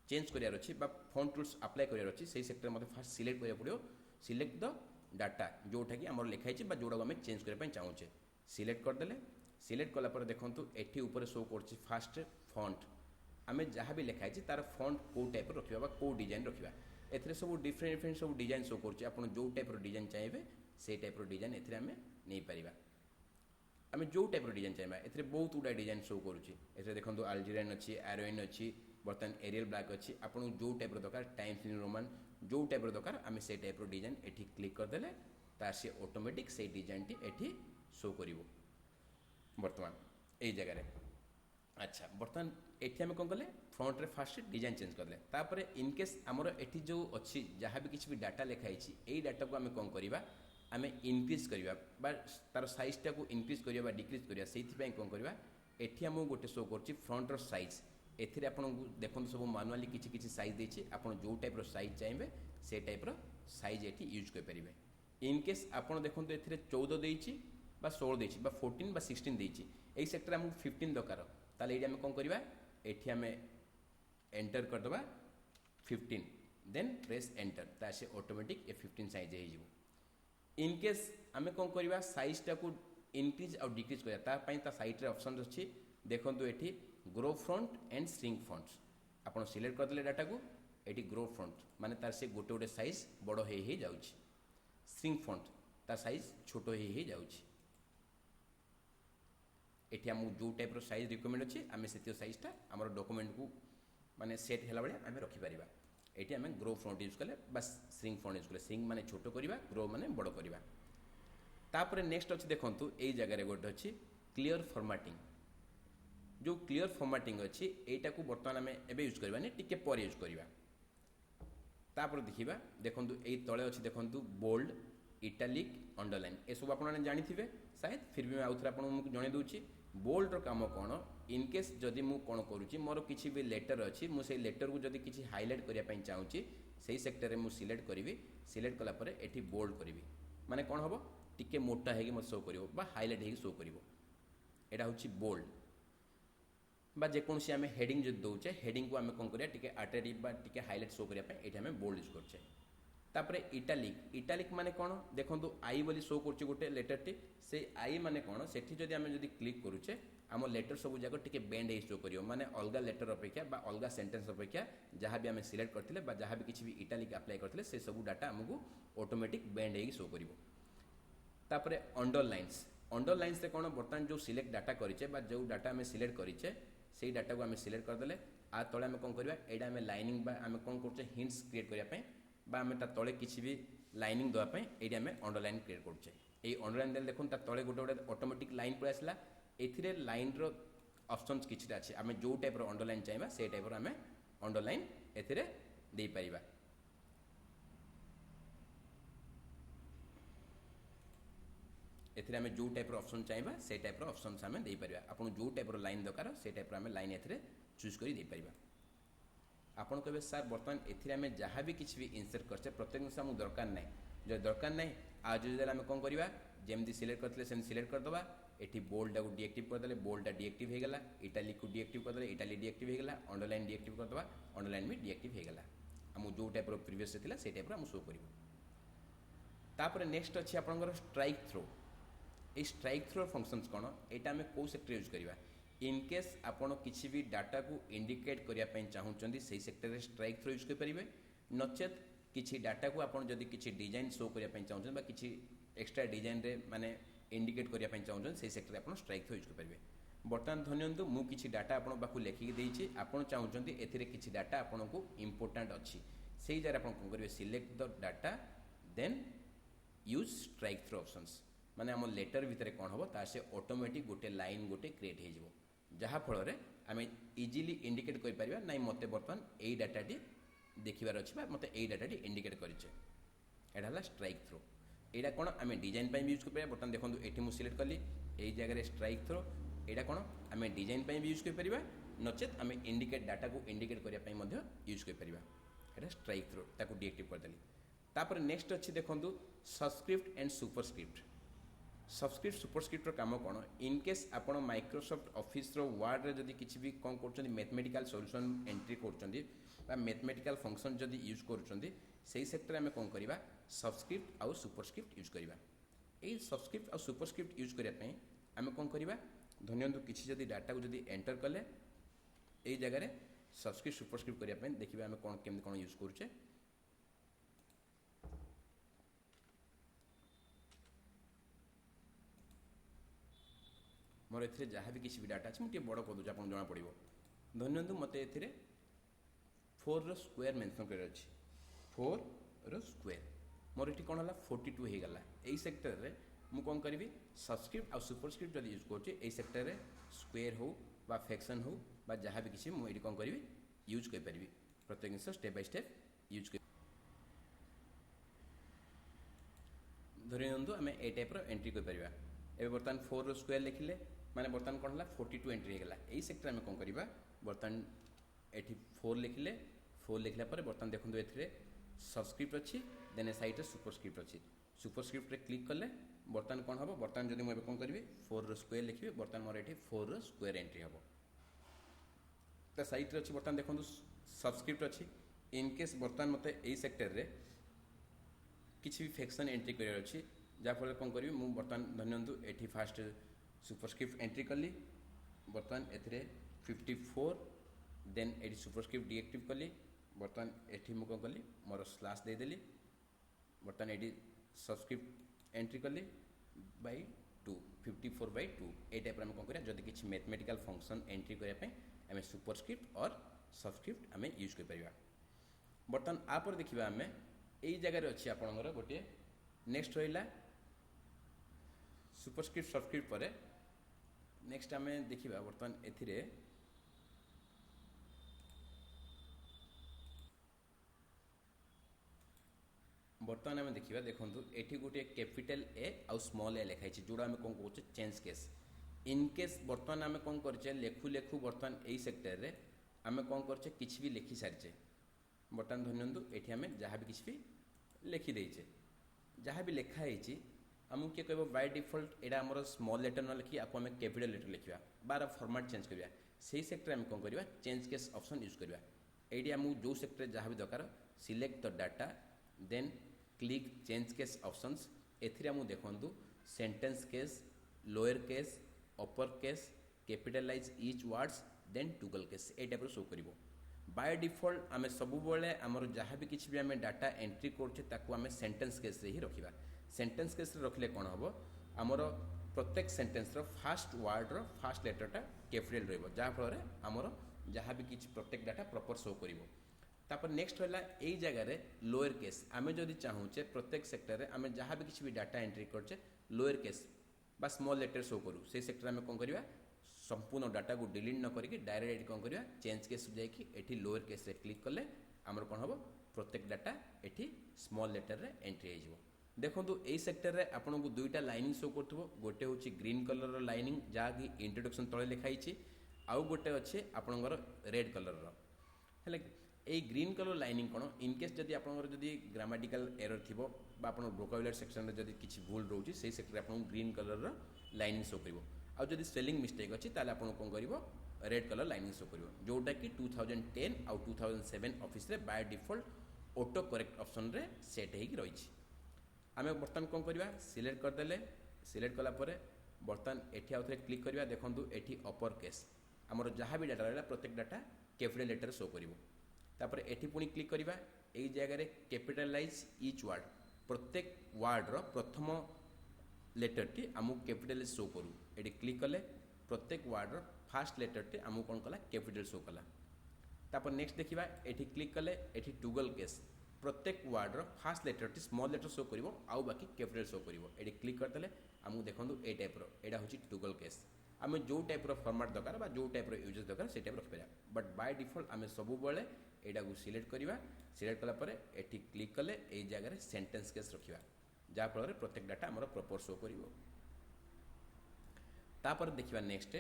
चेंज करार अच्छी फॉन्ट टूल्स अप्लाई करार अच्छी से सेक्टर मतलब फास्ट सिलेक्ट करा पड़ो सिलेक्ट द डाटा जोटा कि आम लिखाई जोटा आम चेंज करने चाहूचे सिलेक्ट करदे सिलेक्ट कलापर देखूँ ये ऊपर शो कर फास्ट फॉन्ट आम जहाँ भी लिखाई तार फॉन्ट कौ टाइप रखा कौ डिजाइन रखा ए सब डिफरेंट डिफरेंट सब डिजाइन शो कर जो टाइप डिजाइन चाहिए से टाइप डिजाइन एम नहीं पार आम जो टाइप डिजाइन चाहिए ए बहुत गुड़ा डिजाइन शो करुँचे देखो अल्जीरियन अच्छी एरोइन अच्छी बर्तमान एरियल ब्लैक अच्छी आपको जो टाइप दरकार टाइम्स न्यू रोमान जो टाइप दरकार आम से टाइप डिजाइन एठी क्लिक करदे तार से ऑटोमेटिक से डिजाइन टी एठी शो कर बर्तमान यही जगह अच्छा बर्तमान एठी आम कौन कले फ्रंट रे फास्ट डिजाइन चेंज करदे तापर इनकेस आमर एठी जो अच्छी जहाँ भी किसी भी डाटा लिखाई यही डाटा को आम कौन करवा आम इनक्रीज करवा तार साइज टा को इनक्रीज करवा डिक्रीज करवा से कौन करवा एठी आमको गोटे शो कर फ्रंट साइज एथिरे आपन देखो सब मानुआली किसी किसी साइज देछि आपन जो टाइप साइज चाहिए से टाइप साइज एठी यूज कर परिबे इनकेस आपन देखो एथिरे 14 देछि बा 16 देछि बा 14 बा 16 देछि एई सेक्टर हमको 15 दरकार ताले एठी हम कोन करबा एठी हम एंटर कर दबा 15 देन प्रेस एंटर ता से ऑटोमेटिक ए 15 साइज हे जिवो इनकेस हम कोन करबा साइज टा को इंक्रीज और डिक्रीज करबा ता पई ता साइड रे ऑप्शन अछि देखंतु एठी grow front end shrink front आपन सिलेक्ट करदले डाटा को एठी ग्रो फ्रंट माने तार से गोटे गोटे साइज बड़ हे जाउछि श्रिंक फ्रंट तार साइज छोट हे जाउछि एठी हम जो टाइप साइज रिकमेंड अच्छी आम से साइजटा आम डॉक्यूमेंट को माने सेट होला बेले आम रखि परिबा एठी आम ग्रो फ्रंट यूज कले बस श्रिंक फ्रंट यूज कले श्रिंक माने छोट करबा ग्रो माने बड़ करबा तापर नेक्स्ट अच्छी देखंतु एई जगह रे गोटे अच्छी क्लियर फॉर्मेटिंग जो क्लियर फॉर्मेटिंग अच्छी एटा को बर्तमान आम एबे यूज करबानी टिके पर यूज करबा तापर देखिबा देखंतु एई तळे अच्छी देखंतु बोल्ड इटालिक अंडरलाइन ए सब आपन जानिथिबे शायद फिर भी आउथरा आपन मु जणे दोछि बोल्ड रो काम कोन इनकेस जदि मु कोन करूछि मोर किछि भी लेटर अछि मु से लेटर को जदि किछि हाइलाइट करिया पई चाहूछि सेही सेक्टर रे मु सिलेक्ट करिवि सिलेक्ट कला परे एठी बोल्ड करिवि माने कोन हबो टिके मोटा हेगी मत शो करिवो बा हाइलाइट हेगी शो करिवो एटा होछि बोल्ड बा जेकोसी आम हेडिंग जो दौचे हेडिंग को आम कौन करिया टिके अट्रैक्टिव बा टिके हाइलाइट शो करिया पे एठी आम बोल्ड यूज करछे तापरे इटालिक माने कोन देखंतु आई बोली शो करछे गोटे लेटर टी से आई माने कोन सेठी जदि आम जदि क्लिक करूचे आम लेटर सब जाक टिके बेंड हे शो करियो माने अलगा लेटर अपेक्षा बा अलगा सेंटेंस अपेक्षा जहाँ भी आम सिलेक्ट करथिले बा जहाँ भी किछि भी इटालिक अप्लाई करथिले से सब डाटा हमकु ऑटोमेटिक बेंड हे शो करिवो तापरे अंडरलाइंस से कोन बर्तमान जो सिलेक्ट डाटा करिचे बा जो डाटा आम सिलेक्ट करिचे से डाटा को आम सिलेक्ट करदे आ तले आम कौन करवा एटा आम लाइनिंग बा आम कौन करछे हिंट्स क्रिएट करिया बा आम ता तले किछि भी लाइनिंग देवा ये आम अंडरलाइन क्रिएट करुचे ये अंडरलाइन देले देखुन ता तले गोटे गोटे ऑटोमेटिक लाइन पळै आसला एथिरे लाइन रो ऑप्शंस किछिटा अछि आम जो टाइप रो अंडरलाइन चाहिबा से टाइप रो आम अंडरलाइन एथिरे देई परिबा एथिरे आम जो टाइप रो ऑप्शन चाहिबा से टाइप रो ऑप्शंस आम देई परिबा आपन जो टाइप रो लाइन दरकार से टाइप रो आम लाइन एथिरे चूज करी देई परिबा आपन कहबे सर बर्तमान एथिरे आम जहाँ भी किछि भी इंसर्ट करछे प्रत्येक जिनिस हमकु दरकार नै जो दरकार नै आज जो आम कौन करवा जेमती सिलेक्ट करथिले सेम सिलेक्ट करदबा एठी बोल्ड को डीएक्टिव करदेले बोल्ड डीएक्टिव हो गला इटालिक को डीएक्टिव करदेले इटालिक डीएक्टिव हो गला अंडरलाइन डीएक्टिव करदबा अंडरलाइन भी डीएक्टिव हो गला हम जो टाइप रो प्रीवियस थिला से टाइप रो हम शो करिवो तापर नेक्स्ट अछि आपनकर strike through a strike through functions कोन एटा हमें को सेक्टर यूज करबा इनकेस आपण किसी भी डाटा को इंडिकेट करिया पई चाहउचंदी सेही सेक्टर रे स्ट्राइक थ्रो यूज कर परिबे नचेत किसी डाटा को आपण जदी किसी डिजाइन शो करिया पई चाहउचंदी बा किसी एक्स्ट्रा डिजाइन रे माने इंडिकेट करिया पई चाहउचंदी सेही सेक्टर रे आपण स्ट्राइक थ्रो यूज कर परिबे बर्तमान धन्यंतु मु किसी डाटा आपण बाकू लेखि देइछि आपण चाहउचंदी एथिरे किसी डाटा आपण को इंपोर्टेंट अछि सेही जरा आपण कोन करिवे select the data then use strikethrough options माने हम लेटर भितर कौन हम तार से ऑटोमेटिक गोटे लाइन गोटे क्रिएट हो जहाँ फल आम इजिली इंडिकेट कर पारिबा नाइ मते बर्तमान एई डाटाटी देखिबार अछि बा मते एई डाटाटी इंडिकेट करिचे एटा हला स्ट्राइक थ्रो एटा कौन आम डिजाइन भी यूज कर बर्तमान देखो ये मुझे सिलेक्ट कली यही जगह स्ट्राइक थ्रो यहाँ कौन आम डिजाइन भी यूज कर नचेत आम इंडिकेट डाटा को इंडिकेट करने यूज कर स्ट्राइक थ्रो ताको डीएक्टिव करदेली तापर नेक्स्ट अच्छी देखो सबस्क्रिप्ट एंड सुपरस्क्रिप्ट सबस्क्रिप्ट सुपरस्क्रिप्टर काम कौन इनकेस आपण माइक्रोसॉफ्ट ऑफिस रो वर्ड रे जदि किसी भी कौन कर मैथमेटिकल सॉल्यूशन एंट्री कर मैथमेटिकल फंक्शन जदि यूज कर सेक्टर आम कौन करवा सबस्क्रिप्ट आउ सुपरस्क्रिप्ट यूज करवा यही सबस्क्रिप्ट आउ सुपरस्क्रिप्ट यूज करने आम कौन करवा धन्यवाद किसी जदि डाटा को जदि एंटर कले यही जगह सबस्क्रिप्ट सुपरस्क्रिप्ट करने देखिए आम कौन केमती कौन यूज करुचे मोर ए जहाँ भी किसी भी डाटा अच्छे मुझे बड़ कर दूँ आप जना पड़ो धन्यवाद मत ए 4 रो स्क्वायर मेंशन कर 4 रो स्क्वायर मोर ये कौन है 42 हो गला यही सेक्टर रे मु कौन करी सबस्क्रिप्ट आ सुपरस्क्रिप्ट जब यूज कर सेक्टर रे स्क्वायर हो बा फ्रैक्शन हो बा जहाँ भी किसी मुझे कौन करी यूज कर पारि प्रत्येक जिन स्टेप बाय स्टेप यूज कर धरी नियंतु आम ए टाइप एंट्री कर बर्तमान 4 रो स्क्वायर लिखिले माने बर्तमान कौन है 42 एंट्री होगा यही सेक्टर आम कौन करवा बर्तमान ये 4 लिखिले 4 लिखला बर्तमान देखो ए सबस्क्रिप्ट अच्छी देन साइड रे सुपरस्क्रिप्ट अच्छी सुपरस्क्रिप्ट रे क्लिक कले बर्तमान कौन हम बर्तमान जब मुझे कौन करी 4 रो स्क्वायर लिखी बर्तमान मोर ये 4 रो स्क्वायर एंट्री हम तो साइड रे अच्छी बर्तमान देखो सबस्क्रिप्ट अच्छी इनकेस बर्तमान मत यही सेक्टर रे किसी भी फ्रैक्शन एंट्री करार अच्छी जहाँफल कौन करी मुझे बर्तमान धन्यवाद ये फास्ट सुपरस्क्रिप्ट एंट्री कली बर्तमान ए 54 देन ये सुपरस्क्रिप्ट डीएक्टिव कली बर्तमान ये मुझे कौन कली मोर स्लैश देदेली बर्तमान ये सबस्क्रिप्ट एंट्री कली बाय 2 54/2 ये टाइप आम कौन करें जदि किसी मैथमेटिकल फंक्शन एंट्री करने आम सुपरस्क्रिप्ट और सबस्क्रिप्ट आम यूज कर बर्तमान आपर देखा आम यही जगह अच्छी आपंकर गोटे नेक्स्ट रहा सुपरस्क्रिप्ट सबस्क्रिप्ट पर नेक्स्ट आम देखा बर्तमान ए बर्तमान आम देखा देखो ये गोटे कैपिटल ए आउ स्मॉल ए लिखाई जोड़ा आम कौन कहे चेंज केस इनकेस बर्तमान आम कौन करे लेखु लेखु बर्तमान यही सेक्टर रे आम कौन करे किसी भी लिखी सारीचे बर्तमान धन्यवाद ये आम जहाँ भी किसी भी लिखिदेचे जहाँ भी लिखाई आमको किए कह बाय डिफॉल्ट यहाँ आम स्मॉल लेटर न लिखी आपको आम कैपिटल लेटर लिखा बार फॉर्मेट चेंज करवा से सेक्टर आम कौन करवा चेंज केस ऑप्शन यूज करवा ये आमको जो सेक्टर जहाँ भी दरकार select the data then click change case options एथिरे आमको देखु sentence case lower case upper case capitalize each words then toggle case ए टाइप शो कर बाय डिफॉल्ट आम सब आमर जहाँ भी किसी भी आम डाटा एंट्री करें सेंटेंस केस रे ही रखा सेंटेंस केस रे रखिले कौन हम आमर प्रत्येक सेंटेंस फास्ट वर्ड रो फास्ट लेटरटा कैपिटल रही जहाँफल आमर जहाँ भी किसी प्रत्येक डाटा प्रॉपर शो कर तापर नेक्स्ट रहा यही जगह लोअर केस आम जदि चाहूचे प्रत्येक सेक्टर में आम जहाँ भी किसी भी डाटा एंट्री करचे लोअर केस बा स्मॉल लेटर शो करूँ से सेक्टर में कौन करवा संपूर्ण डाटा को डिलीट न करके डायरेक्ट कौन करवा चेंज केस जाकि लोअर केस क्लिक कले आमर कौन हम प्रत्येक डाटा ये स्मॉल लेटर रे एंट्री हो देखो यही सेक्टर में आपन को दुईटा लाइनिंग शो कर गोटे हूँ ग्रीन कलर लाइनिंग जहाँकि इंट्रोडक्शन तले लिखाई आउ गोटे अच्छे आपणकर रेड कलर है यही ग्रीन कलर लाइनिंग कौन इनकेस जदि आपंकर जदि ग्रामाटिकल एरर थी आप वोकाबुलरी सेक्शन में जदि किसी भूल रोचे से सेक्टर आप ग्रीन कलर लाइनिंग शो कर आउ जदि स्पेलिंग मिस्टेक अच्छी ताले आपन कौन कर रेड कलर लाइनिंग शो कर जोटा कि 2010 आउ 2007 ऑफिस रे by default auto correct option रे सेट हो रही आम बर्तमान कौन करवा सिलेक्ट करदे सिलेक्ट कलापर बर्तमान एटी आउ थे क्लिक करवा देखूँ ये अपर केस आमर जहाँ भी डाटा रहा प्रत्येक डाटा कैपिटल लेटर शो कर तापर एटी पुणी क्लिक करवा यही जगह कैपिटलाइज ईच वर्ड प्रत्येक वर्ड रो प्रथम लेटर टी आमको कैपिटल शो करूँ ये क्लिक कले प्रत्येक वर्ड रो फास्ट लेटर टी आमको कौन कला कैपिटल शो कला तापर नेक्स्ट देखा ये क्लिक कले ये टुगल केस प्रत्येक वर्ड रो फास्ट लेटर टी स्मॉल लेटर शो कर आउ बाकी कैपिटल शो कर ये क्लिक करदे आमको देखो ये टाइप यहाँ हूँ टुगल केस आम जो टाइप फॉर्मेट दरकार जो टाइप यूजेस दरकार से टाइप रखिपर बट बाय डिफॉल्ट आम सब यहाँ सिलेक्ट करवा सिलेक्ट कलापर ये क्लिक कले यही जगह सेंटेंस केस रखा जहाँफल प्रत्येक डाटा आमर प्रॉपर शो कर। तापर देखिबा next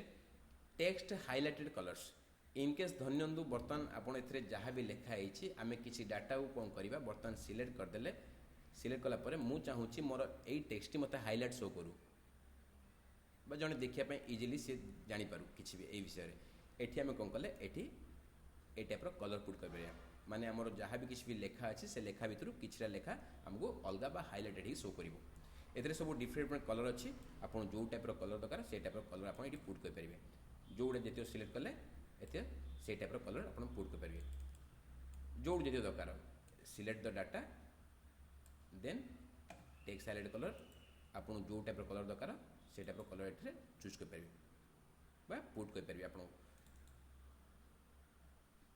text highlighted colours. In case धन्यंतु बर्तमान आपन एथिरे जहाँ भी लिखा है आम किसी डाटा को कौन करवा बर्तमान सिलेक्ट करदेले। सिलेक्ट कलापर मु चाहूँगी मोर यही टेक्स्ट मत हाइलाइट शो करूँ बा जड़े देखापी इजिली सी जानीपारू किसी भी यही विषय में। एठी आम कौन कले ए टाइप्र कलर पुट कर माने आमर जहाँ भी किसी भी लेखा अच्छे से लेखा भितर किसी लेखा आमको अलग बा हाइलाइटेड ही शो कर। एथिरे सब डिफरेंट कलर अच्छी आपन जो टाइप्र कलर दरकार से टाइप्र कलर आप पुट करेंगे। जो गुड़ा जित सिलेक्ट कले एते से टाइप्र कलर आप पुट करेंगे। जो जित दरकार select the data then text highlight colour आपन जो टाइप्र कलर दरकार से टाइप्र कलर एठरे चूज करेंगे बा पुट करेंगे। आप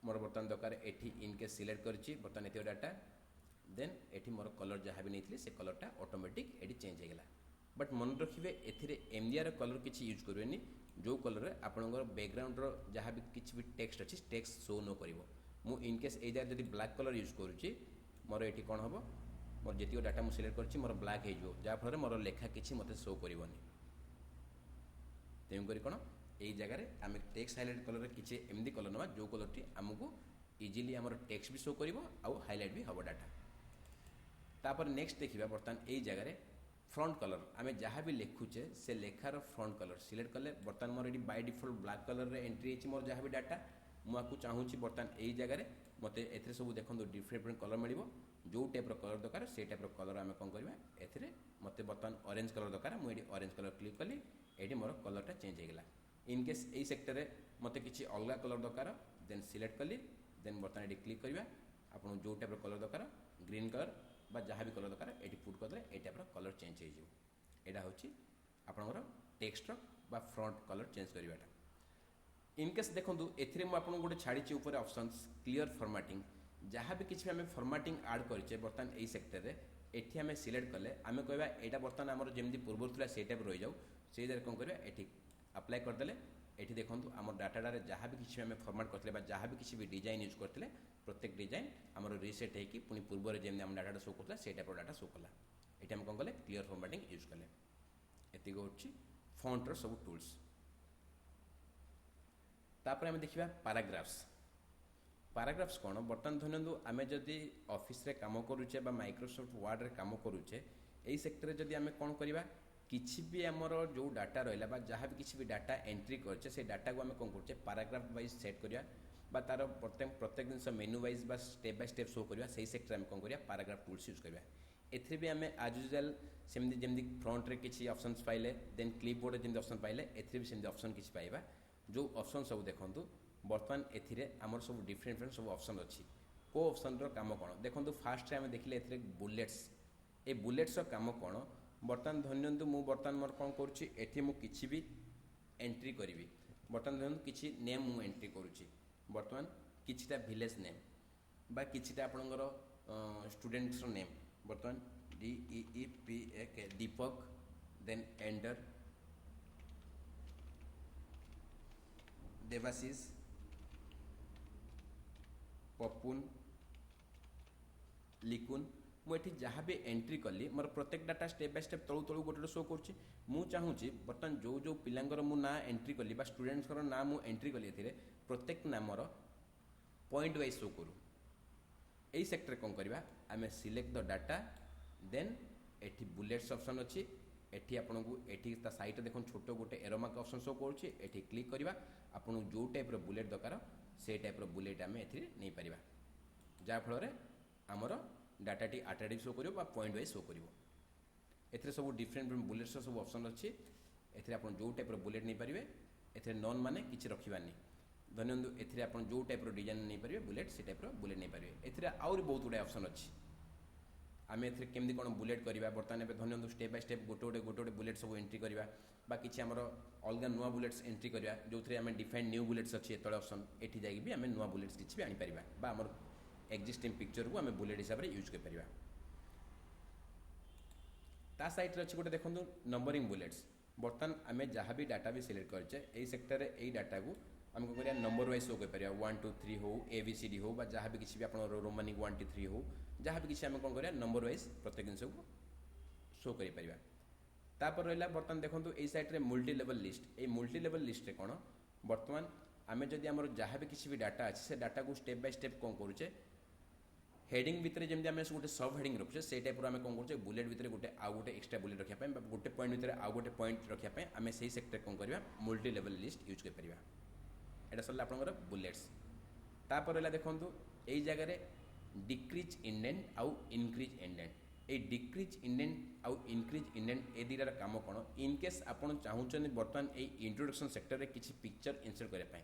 मोर बर्तमान दरकार एठी इनकेस सिलेक्ट करछि बर्तमान एतियो डाटा देन एठी मोर कलर जहाँ भी नहीं से कलरटा ऑटोमेटिक एटी चेंज हो गला। बट मन रखिए एथिरे एमडीआर कलर किसी यूज करेंगे जो कलर आपंकर बैकग्राउंड जहाँ भी किसी भी टेक्स्ट अच्छी टेक्स्ट शो न कर। मु इनकेस ए जगह जब ब्लैक कलर यूज करुच्ची मोर ये कौन हम मोर जी डाटा मुझे सिलेक्ट कर मोर ब्लैक हो जहाँफल मोर लेखा किसी मत शो करनी। तेणुक कौन यही जगह आम टेक्स्ट हाइलाइट कलर किसी एमती कलर ना जो कलर टी आमको इजिली आम टेक्स्ट भी शो कर हाइलाइट भी हम डाटा। तापर नेक्स्ट देखिए बर्तमान यही जगह फ्रंट कलर आम जहाँ भी लिखुचे से लेखार फ्रंट कलर सिलेक्ट कले बर्तमान मोर ये बाय डिफॉल्ट ब्लैक कलर रे एंट्री होती मोर जहाँ भी डाटा मुझे चाहूँगी बर्तमान यही जगह मत ए सब देखो डिफरेंट कलर मिल जो टाइप्र कलर दरकार से टाइप्र कलर आम कौन करवा ए मत बर्तमान ऑरेंज कलर दरकार मुझे ऑरेंज कलर क्लिक कली ये मोर कलरटा चेंज होगा। इनकेस यही सेक्टर मत किसी अलग कलर दरकार देन सिलेक्ट कली देन बर्तमान ये क्लिक करवा आपको जो टाइप्र कलर दरकार ग्रीन कलर बा जहाँ भी कलर दरकार ये पुट करदे ये टाइप्र कलर चेंज हो। यहाँ हूँ आपंकर टेक्स्ट बा फ्रंट कलर चेंज करवाटा। इनकेस देखो ए मुझे गोटे छाड़ी ऊपर ऑप्शंस क्लियर फॉर्मेटिंग जहाँ भी किसी आम फॉर्मेटिंग ऐड करें बर्तमान यही सेक्टर में एठी आम सिलेक्ट कले आम कहवा यहाँ बर्तमान आमर जमी पूर्व था से टाइप रही जाऊ से जगह कौन करवा ये अप्लाई करदे। ये देखो आम डाटाटे जहाँ भी किसी आम फॉर्मेट करते जहाँ भी किसी भी डिजाइन यूज करते प्रत्येक डिजाइन आमर रिसेट होगी पुणी पूर्व जमी आम डाटा शो करता से टाइप डाटा शो कला। ये आम कौन कले क्लियर फॉर्मेटिंग यूज कले। एति हूँ फॉन्टर सब टूल्स। तापर आम देखा पैराग्राफ्स। पैराग्राफ्स कौन बर्तमान धरनु आम जदि ऑफिस रे काम करुचे माइक्रोसॉफ्ट वर्ड रे काम करुचे यही सेक्टर जदि आम कौन करवा किसी भी आमर जो डाटा रहा जहाँ भी किसी भी डाटा एंट्री करचे से डाटा को आम कौन करचे पैराग्राफ वाइज सेट करवा तार प्रत्येक जिन मेनू वाइज बा स्टेप बाय स्टेप शो करवा से सेक्टर आम कौन करवा पैराग्राफ टूल्स यूज करवा। एथि भी आम आज यूजुआल सेमती जमी फ्रंट रे किसी ऑप्शन पाइले देन क्लिपबोर्ड जमी ऑप्शन पाइले एथि भी सेमती ऑप्शन किसी पाइबा जो ऑप्शन सब देखूँ बर्तमान एथिरे आमर सब डिफरेंट सब ऑप्शन अच्छी को ऑप्शन काम कौन देखो फास्ट आम देखिले एथिरे बुलेट्स ए बुलेट्स काम कौन बर्तमान धरनु मु बर्तमान मोर कौन करुच्ची एठी मु किछि भी एंट्री करी बर्तमान धरनु किछि नेम मु एंट्री करुच्ची बर्तमान किछिटा विलेज नेम बा किछिटा आपणकर स्टूडेंट्स नेम बर्तमान DEEPAK दीपक देन एंडर देवाशीष पपुन लिकुन मुझे जहाँ भी एंट्री कली मोर प्रत्येक डाटा स्टेप बाय स्टेप तलू तलू गोटे शो करुच्ची। मु चाहूँगी बर्तमान जो जो पिलांकर मु ना एंट्री कली बा स्टूडेंट्स ना मु एंट्री कली एथिरे प्रत्येक नामर पॉइंट वाइज शो करूँ। यही सेक्टर कौन करवा आम सिलेक्ट द डाटा देन एठी बुलेट्स ऑप्शन अच्छी एठी आपन को एठी ता साइट देखो छोटो गोटे एरो मार्क ऑप्शन शो करुच्ची एठी क्लिक करवा आपन जो टाइप रो बुलेट दरकार से टाइप रो बुलेट आम एथि नहीं पारिबा जहाँफल आमर डाटाटी अट्राक्टिव शो करिवो बा पॉइंट वाइज शो करिवो। एथिरे सब डिफरेंट बुलेट्स सब ऑप्शन अच्छी एथिरे आपन जो टाइप रो बुलेट नहीं पारिबे एथिरे नॉन माने किछि रखिबानी धन्यवाद एथिरे आपन जो टाइप रो डिजाइन नहीं पारिबे बुलेट से टाइप रो बुलेट नहीं पारिबे। एथिरे आउर बहुत गुडा ऑप्शन अच्छी आम एथिरे केमदी कोन बुलेट करबा बर्तमान एबे धन्यवाद स्टेप बाय स्टेप गोटे गोटे बुलेट सब एंट्री करबा बा किछि हमर अलग नुआ बुलेट्स एंट्री करबा जो थरे आम डिफाइन न्यू बुलेट्स अच्छी तळे ऑप्शन एठी जाई भी आम नुआ बुलेट्स किछि भी आनी परिबा बा हमर एक्जिस्टिंग पिक्चर को आम बुलेट हिसाब से यूज कर ता साइट रे अच्छी गोटे देखो नंबरिंग बुलेट्स बर्तमान आम जहाँ भी डाटा भी सिलेक्ट करचे यही सेक्टर में यही डाटा को आम कौन कर नंबर वाइज शो कर 1 2 3 हो ABCD हो जहाँ भी किसी भी आप रोमानिक 1 2 3 हो जहाँ भी किसी आम कौन कर नंबर वाइज प्रत्येक जिन को शो करिपरिबा। तापर रहिला बर्तमान देखंतु एई साइड रे multi level list. A multi level list रे कोन बर्तमान आमे जदि हमर जहाँ भी किसी भी डाटा अच्छे से डाटा को स्टेप बाय स्टेप कौन करुचे हेडिंग भितर जमी आम गोटे सब हेडिंग रखुचे से टाइप आम कौन करुचे बुलेट भितर गोटे आउ गोटे एक्सट्रा बुलेट रखा गोटे पॉइंट भितर आउ गोटे पॉइंट रखा आम से सेक्टर कौन करवा मल्टी लेवल लिस्ट यूज कर एटा सरला आपनकर बुलेट्स। तापर रहा देखूँ यही जगह डिक्रीज इंडेंट आउ इनक्रीज इंडेंट। ये डिक्रीज इंडेंट आउ इनक्रीज इंडेंट ए दुटार काम कौन इनकेस आपड़ चाहूँ बर्तमान ये इंट्रोडक्शन सेक्टर में किसी पिक्चर इनसर्ट करने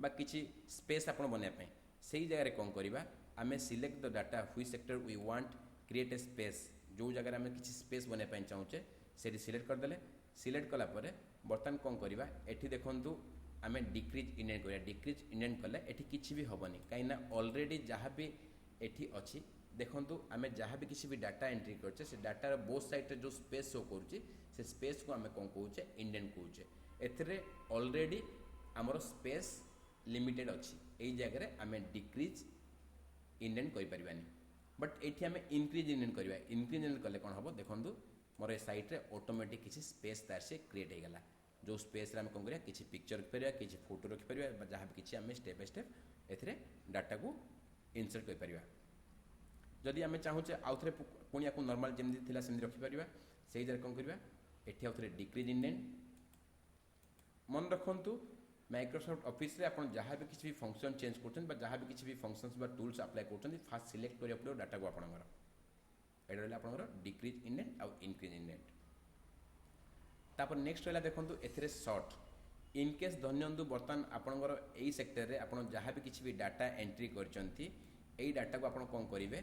बा किसी स्पेस आप बनवाई से जगह कौन करवा आम सिलेक्ट द डाटा हुई sector we want create a space जो जगह आम किसी स्पेस बनवाई चाहूचे से सिलेक्ट करदे सिलेक्ट कलापर बर्तमान कौन करवा एठी देखंतु आम डिक्रीज इंडेंट करवा डिक्रीज इंडेंट कले एठी किछि भी हबनी कहीं ऑलरेडी जहाँ भी एठी अच्छी देखंतु आम जहाँ भी किसी भी डाटा एंट्री करछे से डाटार बोथ साइड जो स्पेस शो करुच्ची से स्पेस को आम कौन कौचे इंडेंट कौचे एथिरे ऑलरेडी आमर स्पेस लिमिटेड अच्छी यही जगह आम डिक्रीज इंडेंट करें बट ये आम इनक्रीज इंडेंट करवा इनक्रीज इंडेंट कले कौन हम देखो मोर साइट रे ऑटोमेटिक किसी स्पेस तार से क्रिएट हो गला जो स्पेस आम कौन करिया किसी पिक्चर रखिपर किसी फोटो रखिपर जहाँ भी किसी आम स्टेप बाय स्टेप एथिरे डाटा को इनसर्ट करिपरिया। जदि आम चाहूचे आउ थे पुणी या नॉर्मल जमी थिला सेमती रखिपर से जगह कौन करवा एठी आउ थे डिक्रीज इंडेंट। मन रखु माइक्रोसॉफ्ट ऑफिस रे आपण जहाँ भी किसी भी फंक्शन चेंज कर जहाँ भी किसी भी फंक्शंस बा टूल्स अप्लाई कर फास्ट सिलेक्ट करिया पड़ो डाटा को आपणकर एटा रहला आपणकर डिक्रीज इंडेंट आउ इनक्रीज इंडेंट। तापर नेक्स्ट रहला देखंतु एथिरे शॉर्ट इनकेस धन्यंतु बर्तमान आपणकर एई सेक्टर रे आपण जहाँ भी किसी भी डाटा एंट्री करचंती एई डाटा को आपण कोन करिवे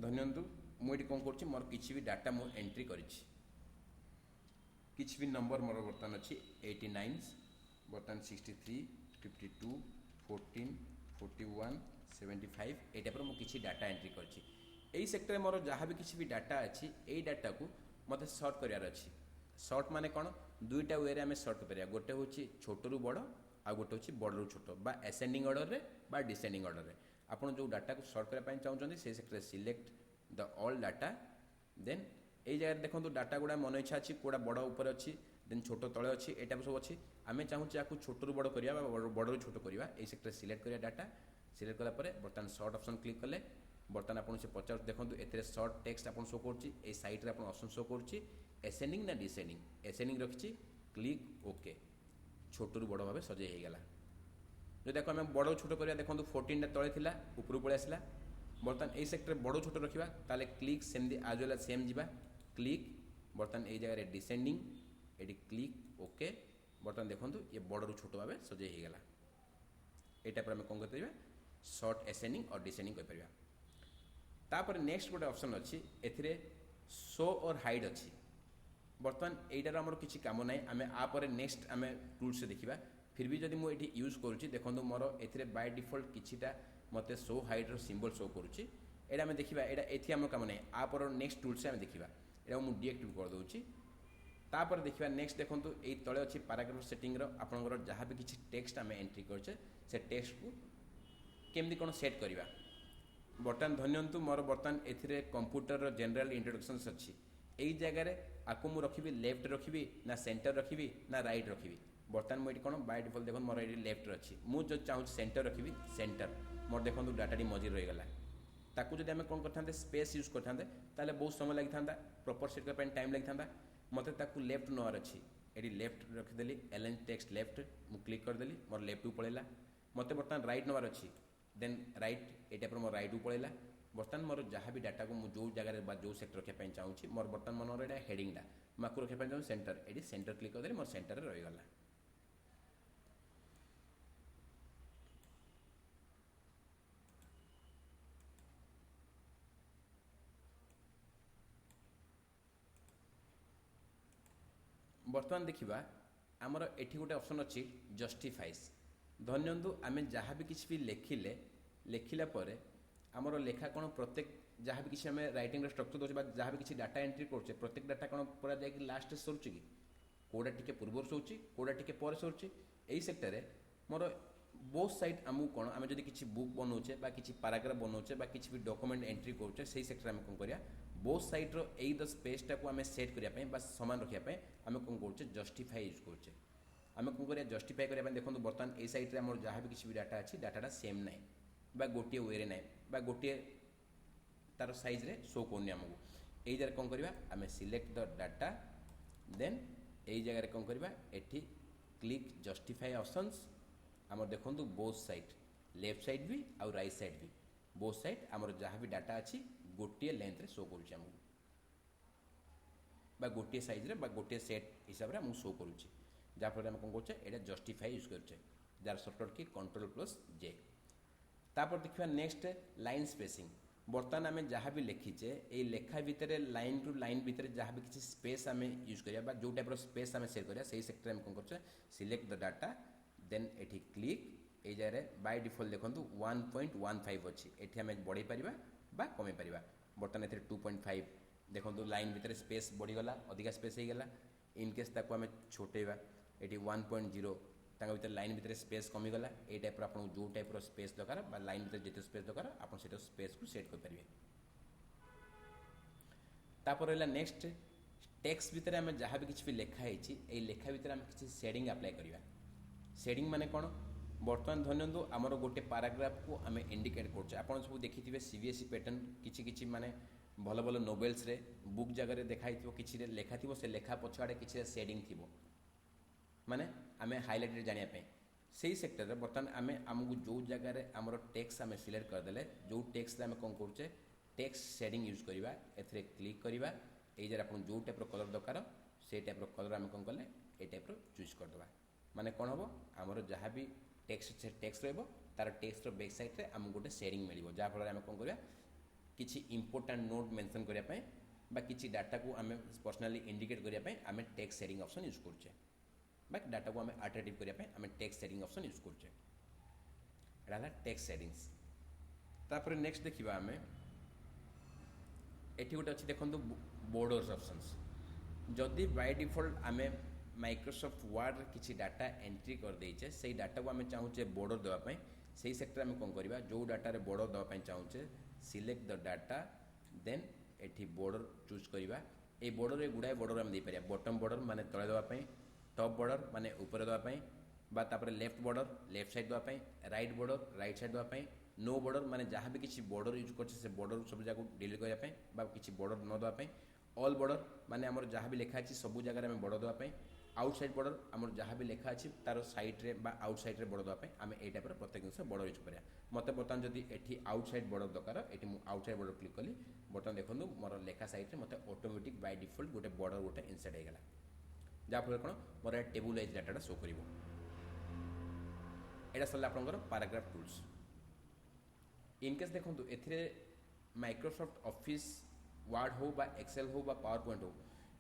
धन्यंतु मु एटी कोन करछि मोर किसी भी डाटा मु एंट्री करिछि किसी भी नंबर मोर बर्तमान अछि 89 बर्तमान 63 52 14 41 75 ए टाइप मुझे किसी डाटा एंट्री करछि एई सेक्टर में मोर जहाँ भी किसी भी डाटा अच्छी यही डाटा को मत सर्ट करार अच्छी सर्ट माने कौन दुईटा वे आम सर्ट कर गोटे हूँ छोट रु बड़ आ गोटे हूँ बड़ रु छोट बा एसेंडिंग ऑर्डर रे बा डिसेंडिंग ऑर्डर रे आपन जो डाटा को सर्ट करने चाहते से sector select the all data then यही जगह देखो डाटा गुड़ा मन इच्छा अच्छी कौड़ा बड़ ऊपर अच्छी देन छोट तले अच्छी एटा सब अच्छी आम चाहूँचे आपको छोट रु बड़ करवा बड़ रु छोट करवा यही सेक्टर सिलेक्ट करिया डाटा सिलेक्ट कलापर बर्तमान सर्ट ऑप्शन क्लिक कले बर्तमान आपको से पचार देखो ए सर्ट टेक्स्ट आप शो कर साइट रे ऑप्शन शो कर एसेंडिंग ना डिसेंडिंग एसेंडिंग रखी क्लिक ओके छोट रु बड़ भाव सजे हो गला जो देखो आम बड़ छोट करवा देखो 14 तले थिला ऊपर पड़े आसला बर्तमान यही सेक्टर बड़ छोट रखा ताले क्लिक सेमती आज वाला सेम जीवा क्लिक बर्तमान यही जगह डिसेंडिंग एटी क्लिक ओके बर्तमान देखो ये बड़ रु छोट भाव सजे हो गला यहाँ पर आम कौन कर सर्ट एसेंडिंग और डिसेंडिंग कर तापर नेक्स्ट गोटे ऑप्शन अच्छी एथिरे शो और हाइड अच्छी बर्तमान यहीटार आमर किसी काम ना आम आपर नेक्स्ट आम टूल्स देखा फिर भी जब मुझे यूज करुँची देखो मोर ए बाय डिफॉल्ट किसीटा मत शो हाइड सिंबल शो करुँची एटा आम देखा ये आम काम ना आपर नेक्स्ट टूल्स आम देखा यहाँ मुझे डीएक्टिव कर दूँगी तापर देखा नेक्स्ट देखो ये तले अच्छी पैराग्राफ सेटिंग आपंकर जहाँ भी किसी टेक्स्ट आम एंट्री करछे से टेक्स्ट को केमती कौन सेट करवा बर्तमान धन्यंतु मोर बर्तमान ए कंप्यूटर जनरल इंट्रोडक्शन अच्छी यही जगह आपको मुझे रखी लेफ्ट रखी ना सेंटर रखी ना राइट रखी बर्तमान मुझे कौन बाय डिफॉल्ट देखो मोर ये लेफ्ट अच्छी मुझे चाहूँ सेंटर रखी सेंटर मोर देखो डाटाटी मझे रहीगला ताकू जब आम कौन करते स्पेस यूज करते बहुत समय लगी था प्रॉपर सेट करने टाइम लगी था मत लेफ्ट नवार अच्छी ये लेफ्ट रखीदेली एलाइन टेक्स्ट लेफ्ट मुझे क्लिक करदेली मोर लेफ्ट को पड़ेगा मत बर्तमान राइट नवार अच्छी देन राइट ये टाइप मोर राइट को पड़ेगा बर्तमान मोर जहाँ भी डाटा को मुझे जो जगह जो सेक्टर रखापी चाहूँगी मोर बर्तमान मन रहा हेडिंगटा मुझे रखापी चाहूँ सेंटर ये सेंटर क्लिक करदेली मोर सेंटर रहीगला। बर्तमान देखा आमर एठी गोटे ऑप्शन अच्छी जस्टिफाइज धन्यंतु आम जहाँ भी किसी भी लिखिले लिखला पर आमर लेखा कौन प्रत्येक जहाँ भी किसी आम रईटिंग स्ट्रक्चर दूसरे जहाँ भी किसी डाटा एंट्री करुचे प्रत्येक डाटा कौन पूरा जाकि लास्ट सरुच्ची कि कौटा टिके पूर्व सरुच्ची कौटा टिके पर सरुच्ची यही सेक्टर में मोर बोथ साइड आमको कौन आम जब किसी बुक बनाऊे किसी पैराग्राफ बनाऊे किसी भी डॉक्यूमेंट एंट्री करुचे से सेक्टर आम कौन करिया बोथ साइड्र यही द स्पेसटा को आम सेट करने सामान रखापी आम कौन करुचे जस्टिफाई यूज करुचे आम कौन कर जस्टिफाई करने देखो बर्तमान ए सैड्रे आम जहाँ भी किसी भी डाटा अच्छी डाटा सेम ना बा गोटे वे ना बा गोटे तार सैज्रे शो करनी आमको यही जगह कौन करवा आम सिलेक्ट द डाटा देन यही जगह कौन करवा एठी क्लिक जस्टिफाई ऑप्शंस आम देखो बोथ साइड लेफ्ट साइड भी आउ राइट साइड भी बोथ साइड आमर जहाँ भी डाटा अच्छी गोटे लेंथ शो करुच्चे आमको बा गोटे सैज्रे बा गोटे सेट हिसाब से आमको शो करुच्चे जहाँफल आम कौन करुचे ये जस्टिफाई यूज करुचे जार सर्टकट की Ctrl+J। तापर देखिए नेक्स्ट लाइन स्पेसिंग बर्तमान आम जहाँ भी लिखीचे ये लेखा भितर लाइन टू लाइन भितर जहाँ भी किसी स्पेस आम यूज करिया जो टाइप स्पेस आम सेट करिया सही सेक्टर आम कौन करुचे सिलेक्ट द डाटा देन एठी क्लिक ये जगह बाय डिफॉल्ट देखो 1.15 अच्छी एठी आम बढ़ाई पारिबा बा कमे पारिबा बर्तमान ए 2.5 देखो लाइन भितर स्पेस बढ़ीगला अधिका स्पेस हो गला इनकेस ताको आम छोटेबा ये 1.0 तांका भितर लाइन भितर स्पेस कमीगला ये टाइप आप जो टाइप स्पेस दरकार बा लाइन भितर जिते स्पेस दरकार आप स्पेस को सेट कर पारिबे। तापर रहा नेक्स्ट टेक्स्ट भितर आम जहाँ भी किसी भी लेखा है लेखा भितर आम किसी शेडिंग अप्लाई करवा शेडिंग माने कौन बर्तमान धरनु आमर गोटे पाराग्राफ को आम इंडिकेट कर सब देखिए सीबीएसई पैटर्न किसी माने भल भल नोवेल्स रे बुक जगह देखाई किसी लेखा थी से लेखा पछाड़े किसी शेडिंग थी माने आम हाइलाइटेड जानापी से सेक्टर बर्तमान आम आमको जो जगार आमर टेक्स्ट आम सिलेक्ट करदे जो टेक्स्ट आम कौन करुचे टेक्स्ट शेडिंग यूज करवा ए क्लिक करवा ये जगह आप जो टाइप कलर दरकार से टाइप कलर आम कौन कले ये टाइप चूज करदे माने कौन हम आमर जहाँ भी टेक्स्ट तार टेक्स्ट बैक साइड रे आम गोटे शेडिंग मिल जहाँफल आम कौन करवा किसी इंपोर्टाट नोट मेंशन करने बा किसी डाटा को आम पर्सनाली इंडिकेट करने आम टेक्स्ट शेडिंग ऑप्शन यूज करुचे बा डाटा को आम अट्रैक्टिव करने आम टेक्स्ट शेडिंग ऑप्शन यूज करुचे एटा टेक्स्ट शेडिंग्स। तापर नेक्स्ट देखिबा आम एठी गोटे अच्छी देखो बॉर्डर्स ऑप्शंस जदि बाय डिफॉल्ट आम माइक्रोसॉफ्ट वर्ड किसी डाटा एंट्री कर देचे से डाटा को आम चाहूचे बॉर्डर देवाई से सेक्टर आम कौन करवा जो डाटा रे बॉर्डर देवाई चाहूचे सिलेक्ट द डाटा देन एठी बॉर्डर चूज करवा ये बॉर्डर रे गुड़ाए बॉर्डर आम देपर बॉटम बॉर्डर माने तले देवाई टॉप बॉर्डर माने ऊपर देवाई बा तापर लेफ्ट बॉर्डर लेफ्ट साइड देवाई राइट बॉर्डर राइट साइड देवाई नो बॉर्डर माने जहाँ भी किसी बॉर्डर यूज कर से बॉर्डर सब जगह डिलीट करने बा किसी बॉर्डर न देवाई ऑल बॉर्डर माने आमर जहाँ भी लिखा अच्छी सब जगह आम बॉर्डर देवाई आउटसाइड बॉर्डर आमर जहाँ भी लिखा अच्छी तार साइड रे बा आउटसाइड रे बॉर्डर देवाई आम ये टाइप प्रत्येक जिन बॉर्डर यूज करा मत बर्तमान जदि एठी आउटसाइड बॉर्डर दरकार ये आउटसाइड बॉर्डर क्लिक कली बर्तमान देखो मोर लेखा साइड रे मत ऑटोमेटिक बाय डिफॉल्ट गोटे बॉर्डर गोटे इनसेट हो गला जहाँफल कौन मोर टेबुलाइज डाटा शो कर एटा सरला आपंकर पैराग्राफ टूल्स इनकेस देखो ए माइक्रोसॉफ्ट ऑफिस वर्ड हो बा एक्सेल हो बा पावर पॉइंट हो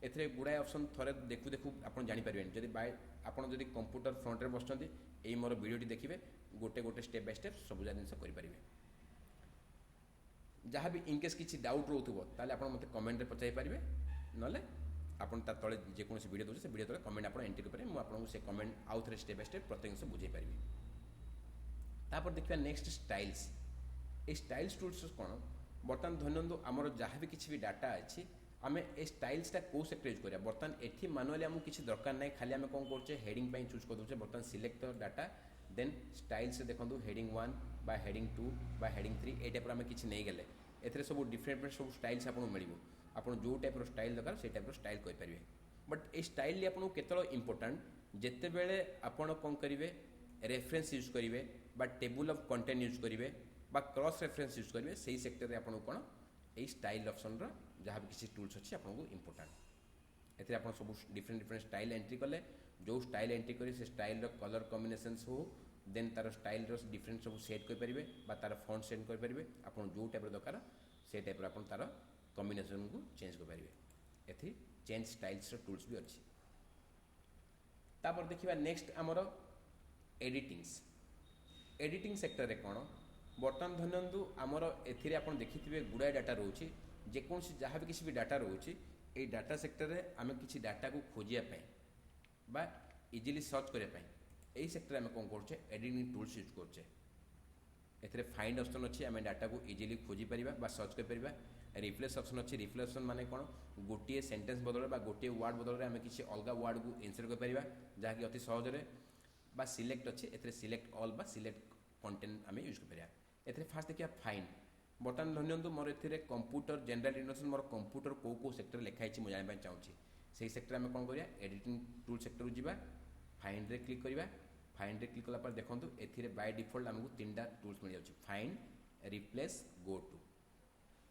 ए गुड़ाए ऑप्शन थोड़े देखू देखू आप जापर जब बाय आप कंप्यूटर फ्रंट रे बसते यही मोर वीडियो देखिए गोटे गोटे स्टेप बाय स्टेप सब जिन करेंगे जहाँ भी इनकेस किसी डाउट रोथुव ताले आप मत कमेंट रे पचाई पारे ना आप तले जेकोसी वीडियो दूसरे से वीडियो तले कमेंट आप एंट्री करेंगे मुझे से कमेंट आउ थे स्टेप बाय स्टेप प्रत्येक जिन बुझे पारि। तापर देखिए नेक्स्ट स्टाइल्स ये स्टाइल्स टूल्स कौन बर्तमान धरनु आमर जहाँ भी किसी भी डाटा अच्छी आम ए स्टाइल्सटा कौ सेक्टर यूज करा बर्तमान एठी मानुअली आमको किसी दरकार ना खाली आम कौन करुचे हेडिंग चूज कर दूचे बर्तमान सिलेक्ट डाटा देन स्टाइल्स देखो हेडिंग 1 बा हेडिंग 2 बा हेडिंग 3 ये टाइप आम किसी नहीं गले ए सब डिफरेंट सब स्टाइल्स आपको मिल आप जो टाइप स्टाइल दरकार से टाइप स्टाइल करेंगे बट ये स्टाइल आपको केतल इंपोर्टाट जिते बेले आपड़ कौन करेंगे रेफरेंस यूज करेंगे बा टेबुल ऑफ कंटेंट यूज करेंगे बा क्रॉस रेफरेंस यूज करेंगे से सेक्टर में आपको कौन ये स्टाइल ऑप्शन जहाँ भी किसी टूल्स अच्छी आपको इंपोर्टाट ए सब डिफरेंट डिफरेंट स्टाइल एंट्री कले जो स्टाइल एंट्री करेंगे से स्टाइल कलर कॉम्बिनेशंस हो देन तार स्टाइल डिफरेंट सब सेट करेंगे तार फॉन्ट सेट करेंगे आप जो टाइप दरकार से टाइप आप तार कॉम्बिनेशन को चेंज करेंगे ए चेंज स्टाइल्स टूल्स भी अच्छी। तापर देखिए नेक्स्ट आमर एडिटिंग सेक्टर रे कौन बर्तमान धरनु आमर ए आप देखिए गुड़ाए डाटा रोचे जेकोसी जहाँ भी किसी भी डाटा रोचे ये डाटा सेक्टर रे आम किसी डाटा को खोजापी बा इजिली सर्च करने यही सेक्टर आम कौन करुचे एडिटिंग टूल्स यूज करुचे एथिरे फाइंड ऑप्शन अच्छी आम डाटा को इजिली खोजी पारिबा सर्च कर पारिबा। रिप्लेस ऑप्शन अच्छी रिप्लेस ऑप्शन माने कौन गोटे सेंटेंस बदल में गोटे वार्ड बदल में आम किसी अलग वार्ड को इनसर्ट कर पारिबा जहाँकि अति सहजरे। बा सिलेक्ट अच्छी एथिरे सिलेक्ट ऑल बा सिलेक्ट कंटेंट आम यूज कर पारिबा। एथिरे फास्ट देखिए फाइंड बर्तमान धरनियंतु मोर एथिरे कंप्यूटर जनरल इनोवेशन मोर कंप्यूटर को सेक्टर लिखाई मुझे जाना चाहूँगी से सेक्टर आम कौन करिया एडिटिंग टूल सेक्टर जावा फाइंड रे क्लिक करिबा। फाइंड रे क्लिक कला पर देखंतु एथिरे बाय डिफॉल्ट आमको तीनटा टूल्स मिल जाउछि find replace go to.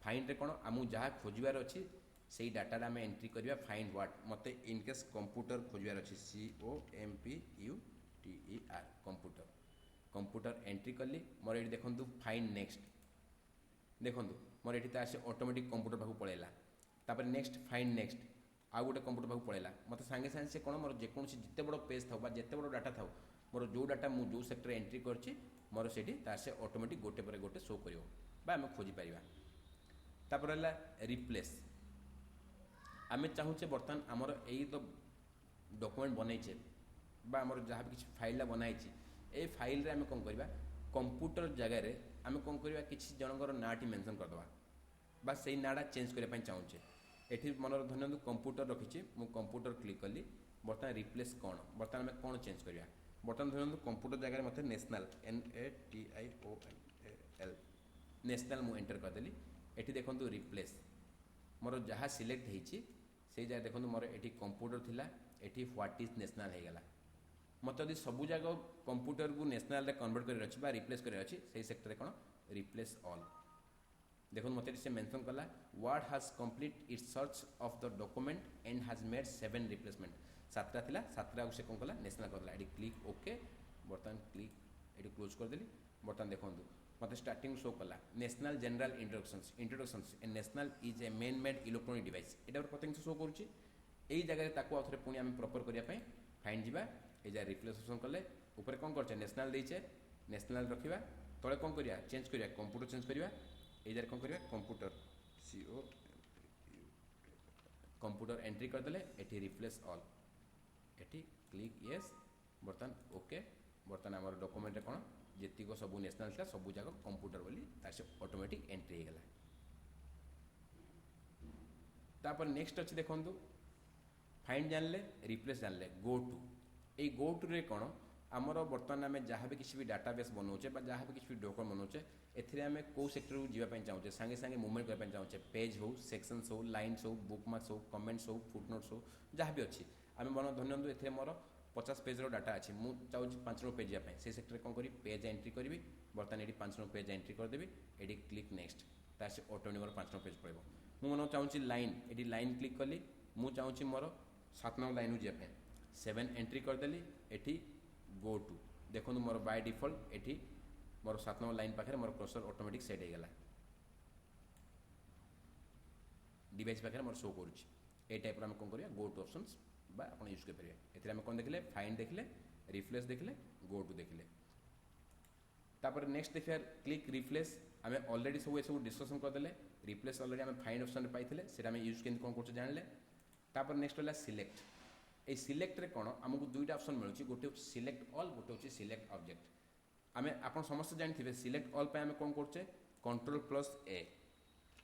Find रे कोन आमु जहाँ खोजबार अच्छी से डाटा आम एंट्री करिया फाइंड व्हाट मते इनकेस कंप्यूटर खोजबार अच्छी COMPUTER कंप्यूटर कंप्यूटर एंट्री कली मोर ये देखंतु फाइंड नेक्स्ट देखंतु मोर ये आसे ऑटोमेटिक कंप्यूटर पाखु पळेला तापर नेक्स्ट फाइंड नेक्स्ट आउ गोटे कंप्यूटर पाखु पळेला मते सांगे सांगे से कोन मोर जेकोसी जिते बड़ पेज थाउ बा जिते बड़ डाटा थाउ मोर जो डाटा मु जो सेक्टर एंट्री करछि मोर सेठी तासे ऑटोमेटिक गोटे पर गोटे शो करियो बा हम खोजी पारिबा। तापर हला रिप्लेस आमे चाहूचे बर्तमान आमर यही तो डॉक्यूमेंट बनैछे बा आमर जहाँ भी किसी फाइल बनाई ए फाइल रे आमे कौन करबा कंप्यूटर जगह रे आमे कौन करबा किसी जनकर नाटी मेंशन करदबा बा सेही नाडा चेंज करबा पई चाहूचे। एठी मनर धन्यंतु कंप्यूटर रखिछि मु कंप्यूटर क्लिक कली बर्तमान रिप्लेस कौन बर्तमान आमे कौन चेंज करबा बर्तमान धन्यंतु कंप्यूटर जगह मते नेशनल NATIONAL नेशनल मु एंटर करदेली। एठी देखंतु रिप्लेस मोर जहाँ सिलेक्ट होइछि से जगह देखंतु मोर एठी कंप्यूटर थिला एठी व्हाट इज नेशनल हे गला मत यदि सबू जगह कंप्यूटर को नेशनल रे कन्वर्ट कर अछि बा रिप्लेस कर अछि से सेक्टर रे कोन रिप्लेस ऑल देखो मते से मेंशन कला word has complete it's search of the document and has made 7 replacement सातटा थिला सातटा से कोन कला नेशनल करला एडी क्लिक ओके बर्तमान क्लिक एडी क्लोज कर देली। बर्तमान देखंतु मते स्टार्टिंग शो कला national general introductions A national is a main made electronic device एटा प्रत्येक शो करूची एई जगह ताको आथरे पुनी हम प्रॉपर करिया पई फाइंड जिबा ए जा रिप्लेस ऑप्शन कले ऊपर कौन करछे नेशनल देइछे नेशनल रखिबा तळे कौन करिया चेंज करिया कंप्यूटर चेंज करिया ए जा कौन करिया कंप्यूटर CO कंप्यूटर एंट्री कर देले एठी रिप्लेस ऑल एठी क्लिक यस बर्तन ओके बर्तन हमर डॉक्यूमेंट रे कोन जेतिको सब नेशनल था सब जगह कंप्यूटर बोली तासे ऑटोमेटिक एंट्री हे गला। तापर नेक्स्ट अछि देखंतु फाइंड जानले रिप्लेस जानले go to A go to रे कोन आमर बर्तमान आम जहाँ भी किसी भी डाटाबेस बनाऊे जहाँ भी किसी भी डॉक्यूमेंट बनाऊे एथिरे आम कौ सेक्टर को जीवाई चाहूचे सांगे सांगे मूवमेंट करने चाहूचे पेज हो सेक्शंस हो लाइन्स हो बुकमार्क्स हो कमेंट्स हो फुटनोट्स हो जहाँ भी अच्छी आम मन धरनियंतु एथिरे मोर 50 पेज डाटा अच्छी मुझे चाहूँगी 5 नंबर पेज जाए से सेक्टर कौन करी पेज एंट्री करी बर्तमान ये 5 नंबर पेज एंट्री करदेवी ये क्लिक नेक्स्ट तार ऑटोमेटिक मोर 5 नंबर पेज पड़ो मुझे मन चाहूँगी लाइन ये लाइन क्लिक कली मुझे चाहूँगी मोर 7 नंबर लाइन जाए 7 एंट्री करदेली एटी गो टू देखो more by default eighty more 7 number line पाखे मोर कर्सर ऑटोमेटिक सेट हो गला डिवाइस पाखे मोर शो करुँच टाइप आम कौन करिया गो टू ऑप्शंस बा आपण यूज कर ए कौन देखले फाइंड देखले रिप्लेस देखले गो टू देखले। तापर नेक्स्ट देखिए क्लिक रिप्लेस आम ऑलरेडी सब सब डिस्कसन करदे रिप्लेस ऑलरेडी आम फाइंड ऑप्शन पाइले से यूज के कौन कर जानले। तापर नेक्स्ट है सिलेक्ट ए सिलेक्ट रे कौन आमको दुईटा ऑप्शन मिलूँ गोटे सिलेक्ट ऑल गोटे सिलेक्ट ऑब्जेक्ट आम आप समस्त जानते सिलेक्ट ऑल पे आम कौन करचे Ctrl+A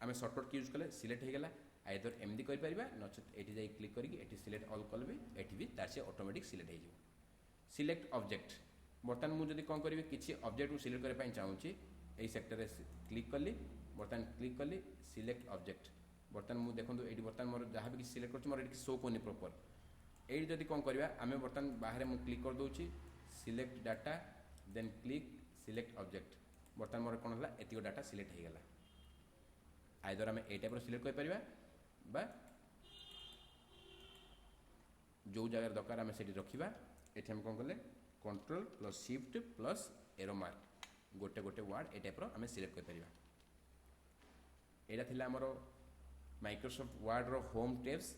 आम सर्टकट की यूज कले सिलेक्ट हो गला आइदर एमदी कर परिबा नचेत एटी जाई क्लिक करके एटी सिलेक्ट ऑल कल भी एटी भी तार से ऑटोमेटिक सिलेक्ट हो जाए। सिलेक्ट ऑब्जेक्ट बर्तमान मुझे कौन करी किसी ऑब्जेक्ट को सिलेक्ट करने चाहूँगी यही सेक्टर क्लिक कली बर्तमान क्लिक कली सिलेक्ट ऑब्जेक्ट बर्तमान मुझे देखो ये बर्तमान मोर जहाँ भी सिलेक्ट कर मोर शो करनी प्रॉपर ये जदि कौन करवा आम बर्तमान बाहर मुझे क्लिक कर दूसरी select data then click select object बर्तमान मोर कौन है एतिक डाटा सिलेक्ट हो गला आइदर आम ए टाइप सिलेक्ट कर परिबा बा जो जगह दरकार आम से रखा ये आम कौन कले Ctrl+Shift+एरो मार्क गोटे गोटे वार्ड ए टाइप आम सिलेक्ट कर परिबा। एटा थिला हमर माइक्रोसॉफ्ट वर्ड रो होम टैब्स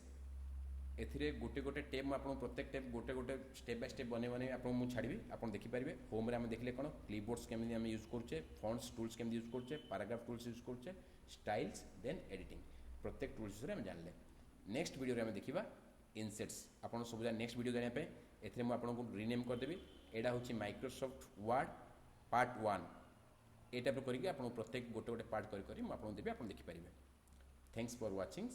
एथिरे गोटे गोटे टैब आपन प्रत्येक टैब गोटे गोटे स्टेप बाय स्टेप बने बने आपन मु छाड़बी आपन देखि परिबे। होम रे हम देखले कोन क्लिपबोर्ड्स केमि हम यूज करछे फॉन्ट्स टूल्स केमि यूज करछे पैराग्राफ टूल्स यूज करछे स्टाइल्स देन एडिटिंग प्रत्येक टूल्स रे हम जानले। नेक्स्ट वीडियो रे हम देखिबा इनसेट्स आपन सब नेक्स्ट वीडियो जानिया पे एथिरे मु आपन को रीनेम कर देबी एडा होची माइक्रोसॉफ्ट वर्ड पार्ट 1 ये टाइप करके आप प्रत्येक गोटे गोटे पार्ट कर आपको देवी आप देखिपारे। Thanks for watching.